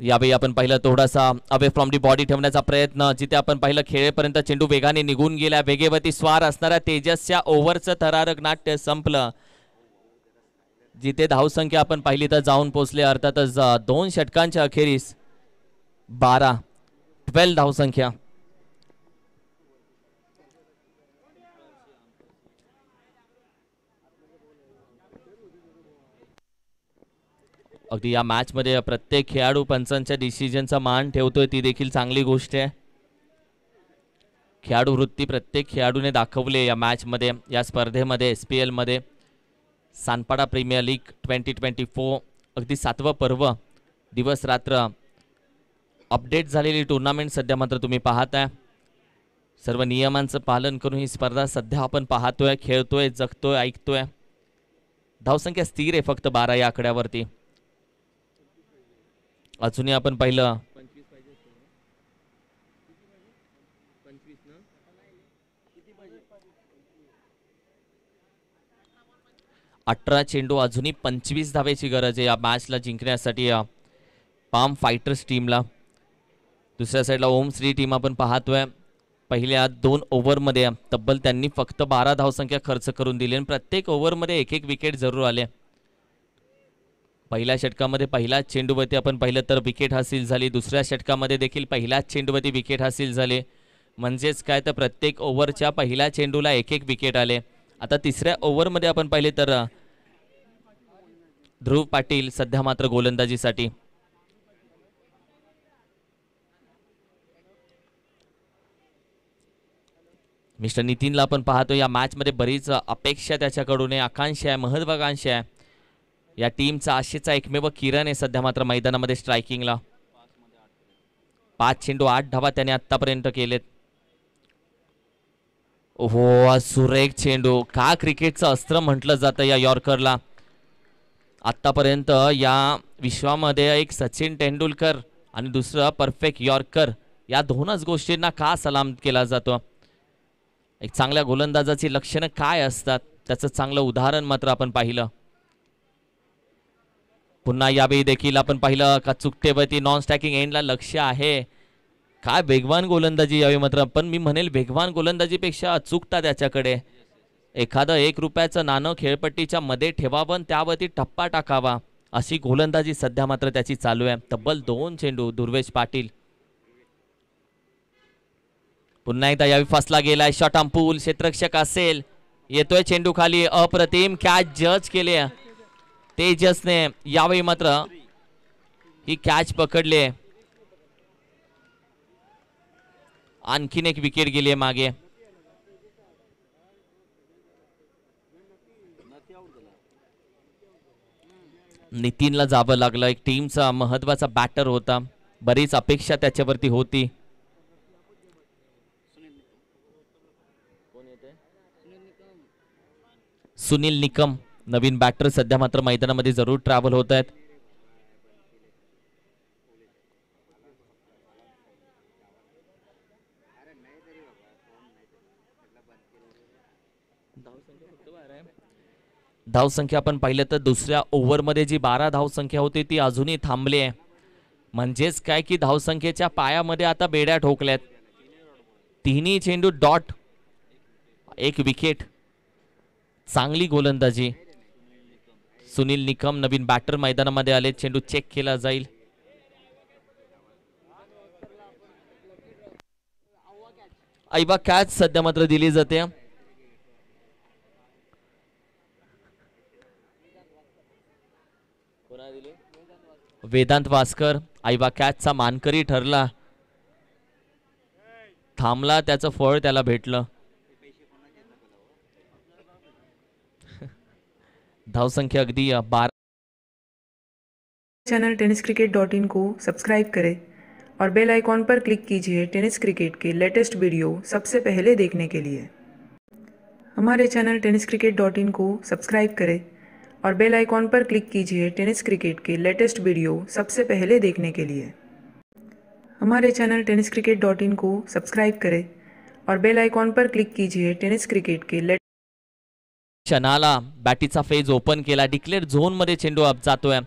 यावेळी आपण पाहिलं थोडासा अवे फ्रॉम दी बॉडी ठेवण्याचा प्रयत्न, जिथे आपण पाहिलं खेळेपर्यंत चेंडू वेगाने निघून गेला. वेगेवरती स्वार असणाऱ्या तेजसच्या ओव्हरचं थरारक नाट्य संपलं. जिथे धावसंख्या आपण पाहिली तर जाऊन पोहोचले अर्थातच 2 षटकांच्या अखेरीस 12 धावसंख्या. अगदी या मॅच मध्ये प्रत्येक खेळाडू पंचांच्या डिसिजनचा मान ठेवतोय, ती देखील चांगली गोष्ट आहे. खेळाडू वृत्ती प्रत्येक खेळाडूने दाखवले या मॅच मध्ये, या स्पर्धेमध्ये, SPL मध्ये. सानपाडा प्रीमियर लीग 2024 अगदी 7वं पर्व, दिवस रात्र अपडेट झालेली टुर्नामेंट सध्या मात्र तुम्ही पाहताय. सर्व नियमांचं पालन करून ही स्पर्धा सध्या आपण पाहतोय, खेळतोय, जगतोय, ऐकतोय. धावसंख्या स्थिर आहे फक्त 12 या आकड्यावरती. अजूनही आपण पाहिलं 18 चेंडू, अजूनही 25 धावेची गरज आहे या मॅचला जिंकण्यासाठी पाम फायटर्स टीमला. दुसऱ्या साईडला ओम श्री टीम आपण पाहतोय. पहिल्या 2 ओव्हरमध्ये तब्बल त्यांनी फक्त 12 धावसंख्या खर्च करून दिली आणि प्रत्येक ओव्हरमध्ये 1 विकेट जरूर आले. पहिल्या षटकामध्ये पहिल्याच चेंडूवरती आपण पाहिलं तर विकेट हासिल झाली. दुसऱ्या षटकामध्ये देखील पहिल्याच चेंडूवरती विकेट हासिल झाले. म्हणजेच काय तर प्रत्येक ओव्हरच्या पहिल्या चेंडूला 1 विकेट आले. आता तिसऱ्या ओव्हरमध्ये आपण पाहिले तर ध्रुव पाटील सध्या मात्र गोलंदाजीसाठी. मिस्टर नितीनला आपण पाहतो या मॅच मध्ये बरीच अपेक्षा त्याच्याकडून आहे, आकांक्षा आहे, महत्वाकांक्षा आहे. या टीमचा आशेचा एकमेव किरण आहे सध्या मात्र मैदानामध्ये स्ट्रायकिंगला. 5 चेंडू 8 धावा त्याने आतापर्यंत केलेत. ओहो, सुरेख चेंडू. का क्रिकेटचं अस्त्र म्हटलं जातं या यॉर्करला. आतापर्यंत या विश्वामध्ये एक सचिन तेंडुलकर आणि दुसरं परफेक्ट यॉर्कर, या 2च गोष्टींना का सलाम केला जातो. एक चांगल्या गोलंदाजाची लक्षणं काय असतात त्याचं चांगलं उदाहरण मात्र आपण पाहिलं. पुन्हा यावेळी देखील आपण पाहिलं का चुकतेवरती नॉन स्टॅकिंग एंडला लक्ष आहे. काय वेगवान गोलंदाजी यावी मात्र, पण मी म्हणेल वेगवान गोलंदाजीपेक्षा अचूकता त्याच्याकडे. एखादं 1 रुपयाचं नाणं खेळपट्टीच्या मध्ये ठेवावं, त्यावरती टप्पा टाकावा, अशी गोलंदाजी सध्या मात्र त्याची चालू आहे. तब्बल 2 चेंडू दुर्वेश पाटील. पुन्हा एकदा यावेळी फसला गेलाय. शॉट ऑन पूल, क्षेत्ररक्षक असेल, येतोय चेंडू खाली. अप्रतिम कॅच जज केले तेजसने. यावेळी मात्र ही कॅच पकडले. आणखीन 1 विकेट गेली मागे. नितीनला जावं लागलं. एक टीमचा महत्वाचा बॅटर होता, बरीच अपेक्षा त्याच्यावरती होती. सुनील निकम नवीन बॅटर सध्या मात्र मैदानामध्ये जरूर ट्रॅव्हल होत आहेत. धावसंख्या आपण पाहिलं तर दुसऱ्या ओव्हरमध्ये जी 12 धावसंख्या होती ती अजूनही थांबली आहे. म्हणजेच काय की धावसंख्येच्या पायामध्ये आता बेड्या ठोकल्यात. 3 चेंडू डॉट, 1 विकेट. चांगली गोलंदाजी. सुनील निकम नवीन बॅटर मैदानामध्ये आले. चेंडू चेक केला जाईल. ऐबा कॅच सध्या मात्र दिली जाते. वेदांत वास्कर आईबा कॅचचा मानकरी ठरला. थांबला, त्याचं फळ त्याला भेटलं. धावसंख्या अगदी 12. चैनल टेनिस क्रिकेट .in को सब्सक्राइब करें और बेल आइकॉन पर क्लिक कीजिए टेनिस क्रिकेट के लेटेस्ट वीडियो सबसे पहले देखने के लिए। हमारे चैनल टेनिस क्रिकेट .in को सब्सक्राइब करें और बेल आइकॉन पर क्लिक कीजिए टेनिस क्रिकेट के लेटेस्ट वीडियो सबसे पहले देखने के लिए। हमारे चैनल टेनिस क्रिकेट .in को सब्सक्राइब करें और बेल आइकॉन पर क्लिक कीजिए टेनिस क्रिकेट के क्षणाला बॅटीचा फेज ओपन केला. डिक्लेअर झोन मध्ये चेंडू अप जातोय.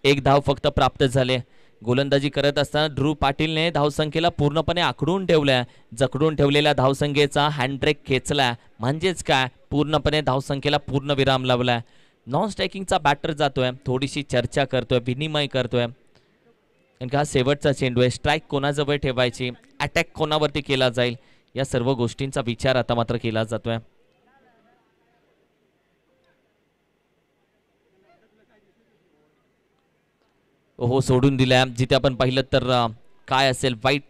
एक धाव फक्त प्राप्त झाले. गोलंदाजी करत असताना ध्रुव पाटीलने धावसंख्येला पूर्णपणे आखडून ठेवलंय. जखडून ठेवलेल्या धावसंख्येचा हँडब्रेक खेचलाय. म्हणजेच काय, पूर्णपणे धावसंख्येला पूर्ण विराम लावलाय. नॉन स्ट्रायकिंगचा बॅटर जातोय. थोडीशी चर्चा करतोय, विनिमय करतोय. कारण हा शेवटचा चेंडू आहे. स्ट्राईक कोणाजवळ ठेवायची, अटॅक कोणावरती केला जाईल, या सर्व गोष्टींचा विचार आता मात्र केला जातोय. हो, सोडून दिल्या. जिथे आपण पाहिलं तर काय असेल, वाईट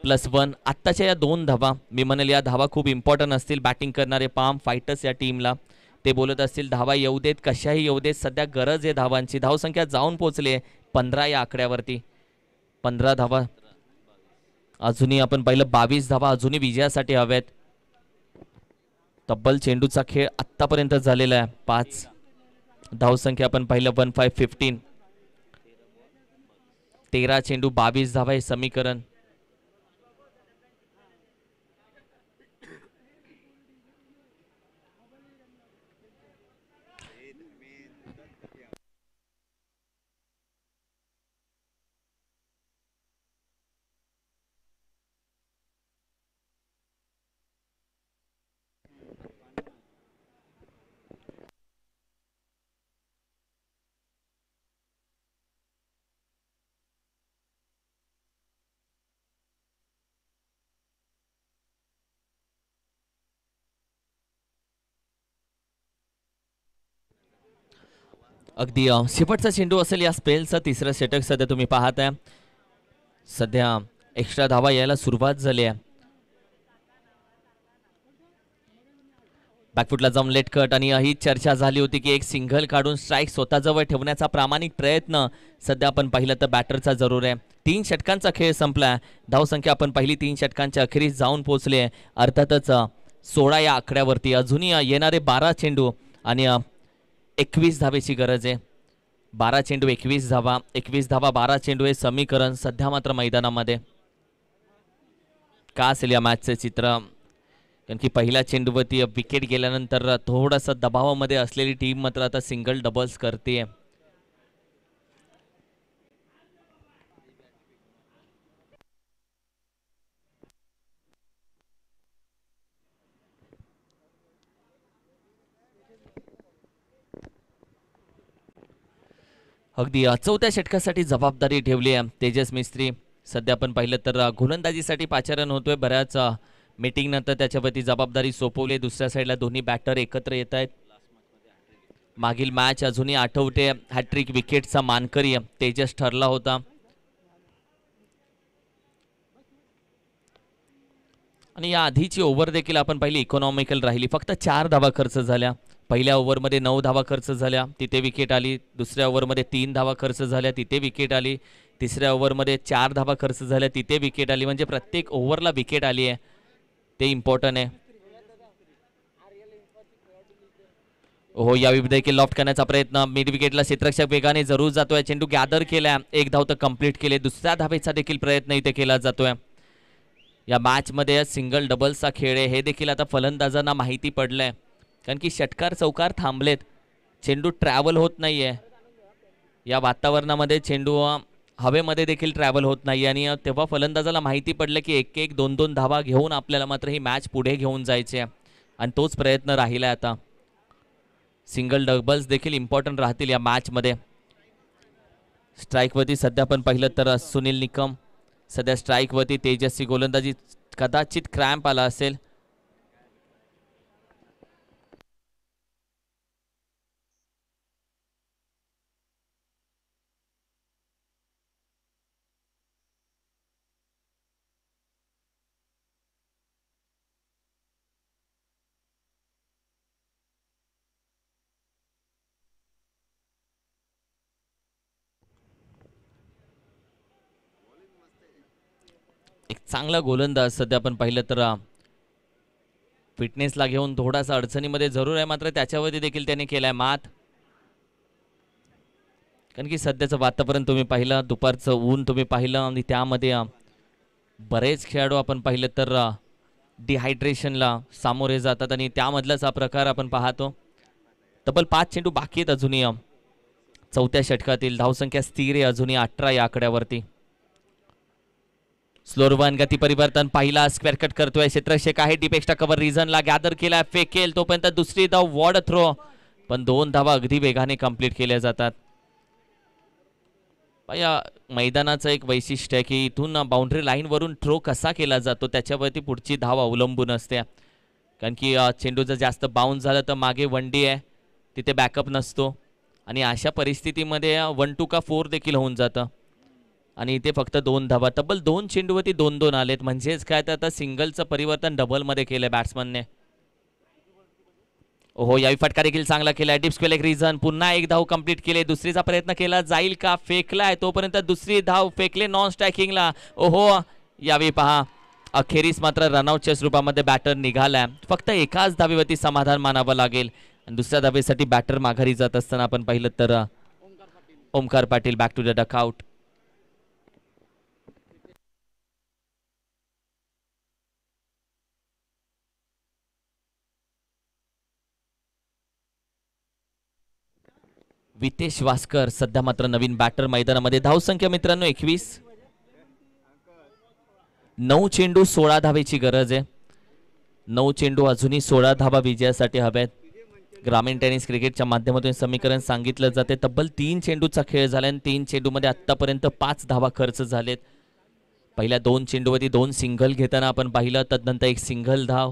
+1. आत्ताच्या या 2 धावा, मी म्हणेल या धावा खूप इम्पॉर्टंट असतील बॅटिंग करणारे पाम फायटर्स या टीमला. ते बोलत असतील धावा येऊ देत, कशाही येऊ देत, सध्या गरज आहे धावांची. धावसंख्या जाऊन पोहोचली आहे 15 या आकड्यावरती. 15 धावा अजूनही आपण पाहिलं, 22 धावा अजूनही विजयासाठी हव्यात. तब्बल चेंडूचा खेळ आत्तापर्यंत झालेला आहे. 5 धावसंख्या आपण पाहिलं 15-15. 13 चेंडू 22 धावा हे समीकरण. अगदी शेवटचा चेंडू असेल या स्पेलचा. तिसरा षटक सध्या तुम्ही पाहताय. सध्या एक्स्ट्रा धावा यायला सुरुवात झाली आहे. बॅकफुटला जाऊन लेट कट, आणि ही चर्चा झाली होती की एक सिंगल काढून स्ट्राईक स्वतःजवळ ठेवण्याचा प्रामाणिक प्रयत्न सध्या आपण पाहिलं तर बॅटरचा जरूर आहे. 3 षटकांचा खेळ संपलाय. धावसंख्या आपण पहिली 3 षटकांच्या अखेरीस जाऊन पोहोचली आहे. अर्थातच 16 या आकड्यावरती अजूनही येणारे 12 चेंडू आणि 21 धावेची गरज आहे. 12 चेंडू 21 धावा, 21 धावा 12 चेंडू हे समीकरण सध्या मात्र मैदानामध्ये. का असेल या मॅचचं चित्र? कारण की पहिल्या चेंडूवरती विकेट गेल्यानंतर थोडासा दबावामध्ये असलेली टीम मात्र आता सिंगल डबल्स करते. अगदी चौथ्या षटकासाठी जबाबदारी ठेवली आहे तेजस मिस्त्री. सध्या आपण पाहिलं तर गोलंदाजीसाठी पाचारण होतोय. बऱ्याच मीटिंग नंतर त्याच्यावरती जबाबदारी सोपवली. दुसऱ्या साईडला दोन्ही बॅटर एकत्र येत आहेत. मागील मॅच अजूनही आठवते. हॅट्रिक विकेटचा मानकरी तेजस ठरला होता. आणि या आधीची ओव्हर देखील आपण पाहिली इकॉनॉमिकल राहिली. फक्त 4 धावा खर्च झाल्या. पहिल्या ओव्हरमध्ये 9 धावा खर्च झाल्या, तिथे विकेट आली. दुसऱ्या ओव्हरमध्ये 3 धावा खर्च झाल्या, तिथे विकेट आली. तिसऱ्या ओव्हरमध्ये 4 धावा खर्च झाल्या, तिथे विकेट आली. म्हणजे प्रत्येक ओव्हरला विकेट आली आहे, ते इम्पॉर्टंट आहे. हो, यावेळी देखील लॉफ्ट करण्याचा प्रयत्न. मिड विकेटला क्षेत्ररक्षक वेगाने जरूर जातोय. चेंडू गॅदर केलाय, 1 धाव तर कंप्लीट केले. दुसऱ्या धावेचा देखील प्रयत्न इथे केला जातोय. या मॅचमध्ये सिंगल डबल्सचा खेळ आहे हे देखील आता फलंदाजांना माहिती पडलंय. कारण की षटकार चौकार थांबलेत, चेंडू ट्रॅव्हल होत नाहीये. या वातावरणामध्ये चेंडू हवेमध्ये देखील ट्रॅव्हल होत नाही. आणि तेव्हा फलंदाजाला माहिती पडलं की 1-1, 2-2 धावा घेऊन आपल्याला मात्र ही मॅच पुढे घेऊन जायची आहे. आणि तोच प्रयत्न राहिला आता. सिंगल डबल्स देखील इम्पॉर्टंट राहतील या मॅचमध्ये. स्ट्राईकवरती सध्या आपण पाहिलं तर सुनील निकम सध्या स्ट्राईकवरती. तेजस्वी गोलंदाजी कदाचित क्रॅम्प आला असेल. चांगला गोलंदाज सध्या आपण पाहिलं तर फिटनेसला घेऊन थोडासा अडचणीमध्ये जरूर आहे, मात्र त्याच्यावरती देखील त्याने केलाय मात. कारण की सध्याचं वातावरण तुम्ही पाहिलं, दुपारचं ऊन तुम्ही पाहिलं आणि त्यामध्ये बरेच खेळाडू आपण पाहिलं तर डिहायड्रेशनला सामोरे जातात आणि त्यामधलाच हा प्रकार आपण पाहतो. तब्बल 5 चेंडू बाकी आहेत अजूनही. चौथ्या षटकातील धावसंख्या स्थिर आहे अजूनही 18 या आकड्यावरती. स्लोरवन गती परिवर्तन, पहिला स्क्वेअर कट करतोय, क्षेत्रक्षक आहे, डीप एक्स्ट्रा कव्हर रिझनला गॅदर केला, फेकेल तोपर्यंत दुसरी धाव वॉर्ड थ्रो, पण 2 धावा अगदी वेगाने कंप्लीट केल्या जातात. या मैदानाचं एक वैशिष्ट्य आहे की इथून बाउंड्री लाईन वरून थ्रो कसा केला जातो त्याच्यावरती पुढची धाव अवलंबून असते. कारण की चेंडू जर जास्त बाउन्स झालं तर मागे 1D आहे, तिथे बॅकअप नसतो आणि अशा परिस्थितीमध्ये 1-2 का 4 देखील होऊन जातं आणि इथे फक्त 2 धावा. तब्बल 2 चेंडूवरती 2-2 आलेत, म्हणजेच काय तर आता सिंगलचं परिवर्तन डबलमध्ये केलंय बॅट्समनने. ओहो, यावी फटका देखील चांगला केलाय, डिप स्क्वेअर रिझन, पुन्हा एक धाव कंप्लीट केले, दुसरीचा प्रयत्न केला जाईल का, फेकलाय तोपर्यंत दुसरी धाव फेकले नॉन स्ट्रायकिंगला. ओहो, यावी पहा अखेरीस मात्र रनआउटच्या स्वरूपामध्ये बॅटर निघालाय. फक्त एकाच धावेवरती समाधान मानावं लागेल आणि दुसऱ्या धावेसाठी बॅटर माघारी जात असताना आपण पाहिलं तर Omkar Patil back to the dugout. Vitesh Vaskar सध्या मात्र नवीन बॅटर मैदानामध्ये. धावसंख्या मित्रांनो 21. 9 चेंडू 16 धावेची गरज आहे. 9 चेंडू अजूनही 16 धावा विजयासाठी हव्यात. ग्रामीण टेनिस क्रिकेटच्या माध्यमातून समीकरण सांगितलं जाते. तब्बल 3 चेंडूचा खेळ झाला आणि 3 चेंडूमध्ये आतापर्यंत 5 धावा खर्च झालेत. पहिल्या 2 चेंडूवरती 2 सिंगल घेताना आपण पाहिलं, तदनंतर एक सिंगल धाव.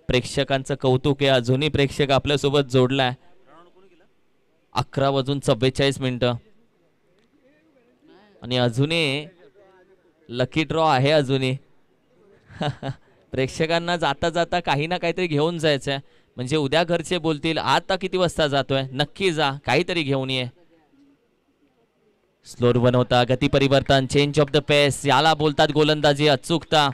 प्रेक्षकांचं कौतुक आहे, अजूनही प्रेक्षक आपल्यासोबत जोडलाय. 11:44 आणि अजूनही लकी ड्रॉ आहे. अजूनही प्रेक्षकांना जाता जाता काही ना काहीतरी घेऊन जायचंय, म्हणजे उद्या घरचे बोलतील आता किती वाजता जातोय, नक्की जा, काहीतरी घेऊन ये. स्लोर बनवता, गती परिवर्तन, चेंज ऑफ द पेस, याला बोलतात गोलंदाजी अचूकता.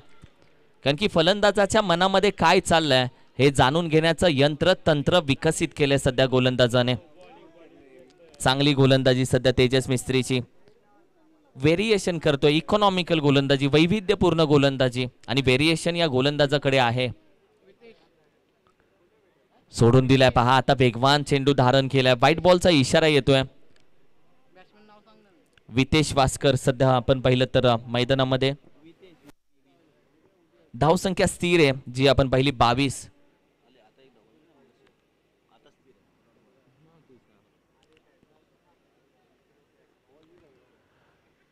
कारण की फलंदाजाच्या मनामध्ये काय चाललंय हे जाणून घेण्याचं यंत्र तंत्र विकसित केलंय सध्या गोलंदाजाने. चांगली गोलंदाजी सध्या तेजस मिस्त्रीची. व्हेरिएशन करतोय, इकॉनॉमिकल गोलंदाजी, वैविध्यपूर्ण गोलंदाजी आणि व्हेरिएशन या गोलंदाजाकडे आहे. सोडून दिलाय पहा, आता वेगवान चेंडू धारण केलाय, व्हाईट बॉलचा इशारा येतोय. वितेश वास्कर सध्या आपण पाहिलं तर मैदानामध्ये. धावसंख्या स्थिर आहे जी आपण पाहिली 22.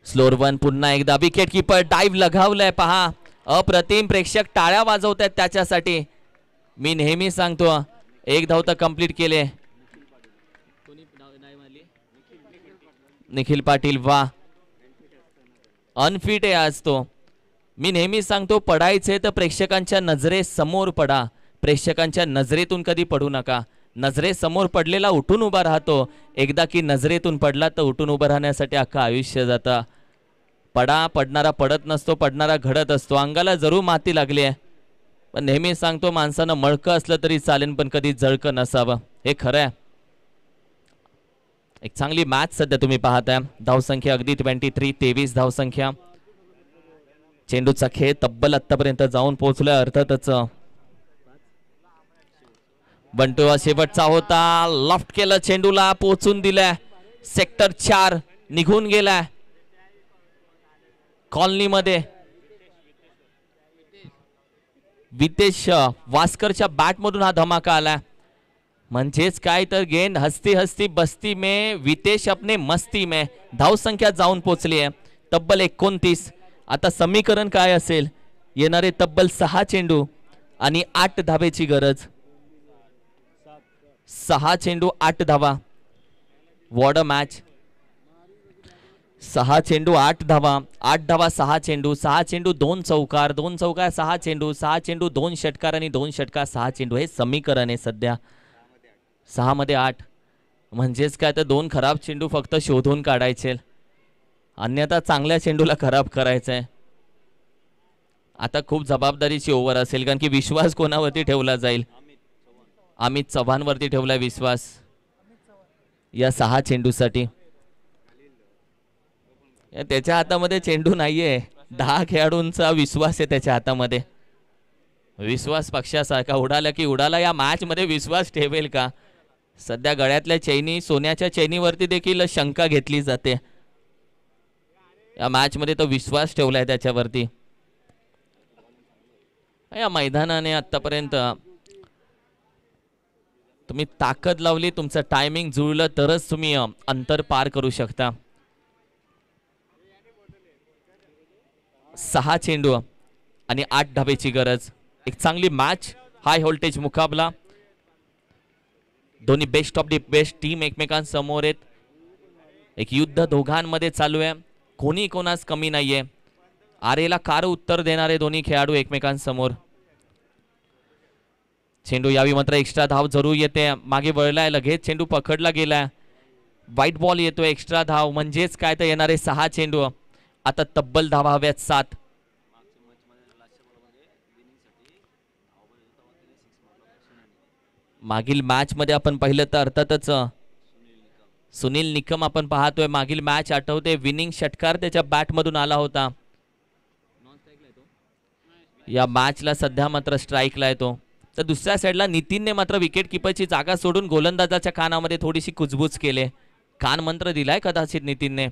स्लोर वन, पुन्हा एकदा विकेट कीपर डाईव्ह लगावलाय पहा, अप्रतिम. प्रेक्षक टाळ्या वाजवत आहेत त्याच्यासाठी. मी नेहमी सांगतो एक धाव तर कंप्लीट केले. निखिल पाटील, वा, अनफिट आहे आज तो. मी नेहमी सांगतो पडायचे तर प्रेक्षकांच्या नजरेसमोर पडा, प्रेक्षकांच्या नजरेतून कधी पडू नका. नजरेसमोर पडलेला उठून उभा राहतो, एकदा की नजरेतून पडला तर उठून उभं राहण्यासाठी अख्खा आयुष्य जातं. पडणारा पडत नसतो, पडणारा घडत असतो. अंगाला जरूर माती लागली आहे, पण नेहमी सांगतो माणसानं मळकं असलं तरी चालेल पण कधी जळकं नसावं, हे खरं आहे. एक चांगली मॅच सध्या तुम्ही पाहताय. धावसंख्या अगदी 23 धावसंख्या. चेंडूचा खेळ तब्बल आतापर्यंत जाऊन पोहोचलोय. अर्थातच बंटू शेवटचा होता, लॉफ्ट केलं चेंडूला, पोहोचून दिलाय. सेक्टर 4 निघून गेलाय कॉलनीमध्ये. वितेश वास्करच्या बॅट मधून हा धमाका आलाय. म्हणजेच काय तर गेंद हस्ती हस्ती बस्ती में, वितेश अपने मस्ती में. धावसंख्या जाऊन पोहोचली आहे तब्बल 29. आता समीकरण काय असेल, येणारे तब्बल 6 चेंडू आणि 8 धावेची गरज. 6 चेंडू 8 धावा. What a match. 6 चेंडू 8 धावा, 8 धावा 6 चेंडू, 6 चेंडू 2 चौकार, 2 चौकार 6 चेंडू, 6 चेंडू 2 षटकार आणि 2 षटकार 6 चेंडू. हे समीकरण आहे सध्या. 6 मध्ये 8, म्हणजेच काय तर 2 खराब चेंडू फक्त शोधून काढायचे, अन्यथा चांगल्या चेंडूला खराब करायचंय. आता खूप जबाबदारीची ओव्हर असेल, कारण की विश्वास कोणावरती ठेवला जाईल? अमित चव्हाणवरती ठेवला विश्वास या 6 चेंडूसाठी. त्याच्या हातामध्ये चेंडू नाहीये, 10 खेळाडूंचा विश्वास आहे त्याच्या हातामध्ये. विश्वास पक्षासारखा उडाला की उडाला. या मॅच मध्ये विश्वास ठेवेल का? सध्या गळ्यातल्या चैनी, सोन्याच्या चैनीवरती देखील शंका घेतली जाते. या मॅच मध्ये तो विश्वास ठेवलाय त्याच्यावरती. या मैदानाने आतापर्यंत तुम्ही ताकद लावली, तुमचं टायमिंग जुळलं तरच तुम्ही अंतर पार करू शकता. 6 चेंडू आणि 8 धावेची गरज. एक चांगली मॅच, हाय व्होल्टेज मुकाबला. दोन्ही best of the best team एकमेकांसमोर आहेत. एक युद्ध दोघांमध्ये चालू आहे, कोणी कोणास कमी नाहीये. आरेला कार उत्तर देणारे दोन्ही खेळाडू एकमेकांसमोर. चेंडू यावी मात्र एक्स्ट्रा धाव जरूर येते. मागे वळलाय, लगेच चेंडू पकडला गेलाय. व्हाईट बॉल येतोय, एक्स्ट्रा धाव म्हणजेच काय तर येणारे 6 चेंडू. आता तब्बल धावा हव्यात 7. मागील मॅच मध्ये आपण पाहिलं तर अर्थातच सुनील निकम आपण पाहतोय. मागील मॅच आठवते, विनिंग षटकार त्याच्या बॅट मधून आला होता. या मॅचला सध्या मात्र स्ट्राईकला येतो. तर दुसऱ्या साईडला नितीनने मात्र विकेट किपरची जागा सोडून गोलंदाजाच्या कानामध्ये थोडीशी कुजबूज केले. कान मंत्र दिलाय कदाचित नितीनने.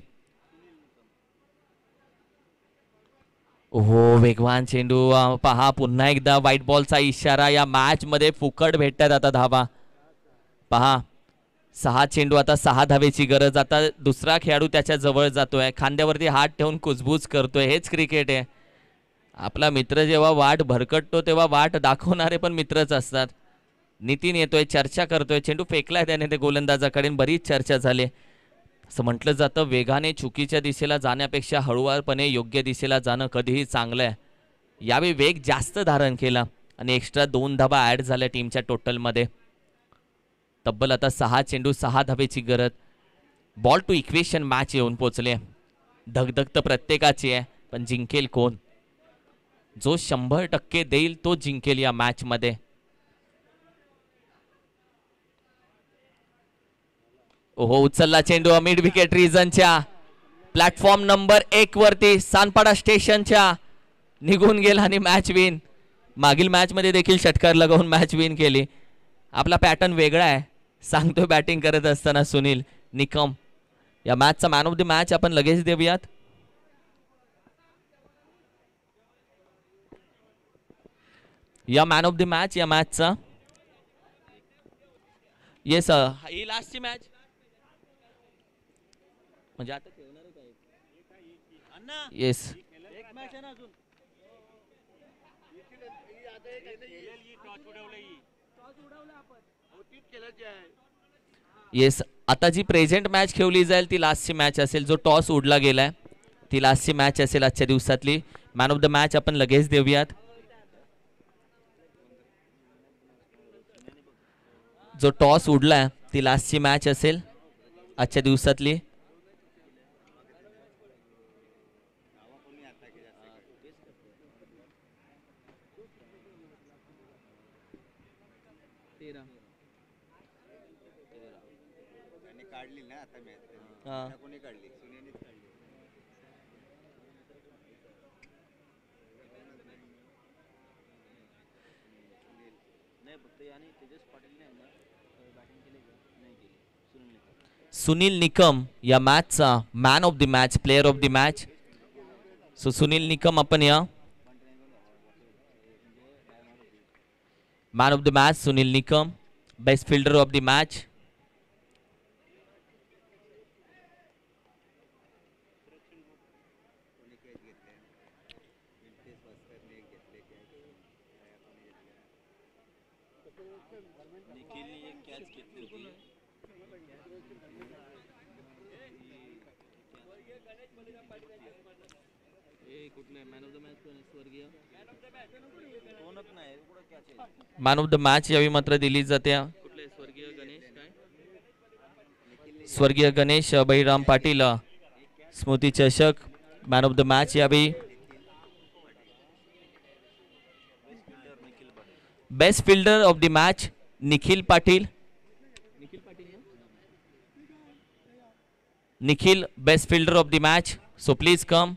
हो, वेगवान चेंडू पहा, पुन्हा एकदा व्हाईट बॉलचा इशारा. या मॅच मध्ये फुकट भेटतात आता धावा. पहा, 6 चेंडू, आता 6 धावेची गरज. आता दुसरा खेळाडू त्याच्या जवळ जातोय, खांद्यावरती हात ठेवून कुजबूज करतोय. हेच क्रिकेट आहे. आपला मित्र जेव्हा वाट भरकटतो तेव्हा वाट दाखवणारे पण मित्रच असतात. नितीन येतोय, चर्चा करतोय. चेंडू फेकलाय त्याने ते गोलंदाजाकडे, बरीच चर्चा झाली. असं म्हटलं जातं, वेगाने चुकीच्या दिशेला जाण्यापेक्षा हळूवारपणे योग्य दिशेला जाणं कधीही चांगलं आहे. यावेळी वेग जास्त धारण केला आणि एक्स्ट्रा 2 धावा ऍड झाल्या टीमच्या टोटलमध्ये. तब्बल आता 6 चेंडू 6 धावेची गरज. बॉल टू इक्वेशन मॅच येऊन पोचले. धगधग तर प्रत्येकाची आहे, पण जिंकेल कोण? जो 100% देईल तो जिंकेल या मॅच मध्ये. ओहो, उचलला चेंडू मिड विकेट रिजनच्या प्लॅटफॉर्म नंबर 1 वरती सानपाडा स्टेशनच्या निघून गेला आणि मॅच विन. मागील मॅच मध्ये देखील षटकार लगावून मॅच विन केली. आपला पॅटर्न वेगळा आहे, सांगतोय बॅटिंग करत असताना सुनील निकम. या मॅचचा मॅन ऑफ द मॅच आपण लगेच देऊयात. या मॅन ऑफ द मॅच या मॅचचा, येस, ही लास्टची मॅच म्हणजे आता खेळणार आहे काय? Yes, yes. आता जी प्रेझेंट मॅच खेळली जाईल ती लास्टची मॅच असेल. जो टॉस उडला गेलाय ती लास्टची मॅच असेल आजच्या दिवसातली. मॅन ऑफ द मॅच आपण लगेच देऊयात. जो टॉस उडलाय ती लास्टची मॅच असेल आजच्या दिवसातली. सुनील निकम या मॅचचा man of the match, player of the match. So Sunil Nikam आपण या man of the match. Sunil Nikam best fielder of the match. Man of the match यावी मात्र दिली जाते स्वर्गीय गणेश बहिराम पाटील स्मृती चषक. मॅन ऑफ द मॅच यावी best fielder of the match Nikhil Patil. Nikhil best fielder of the match. So please come.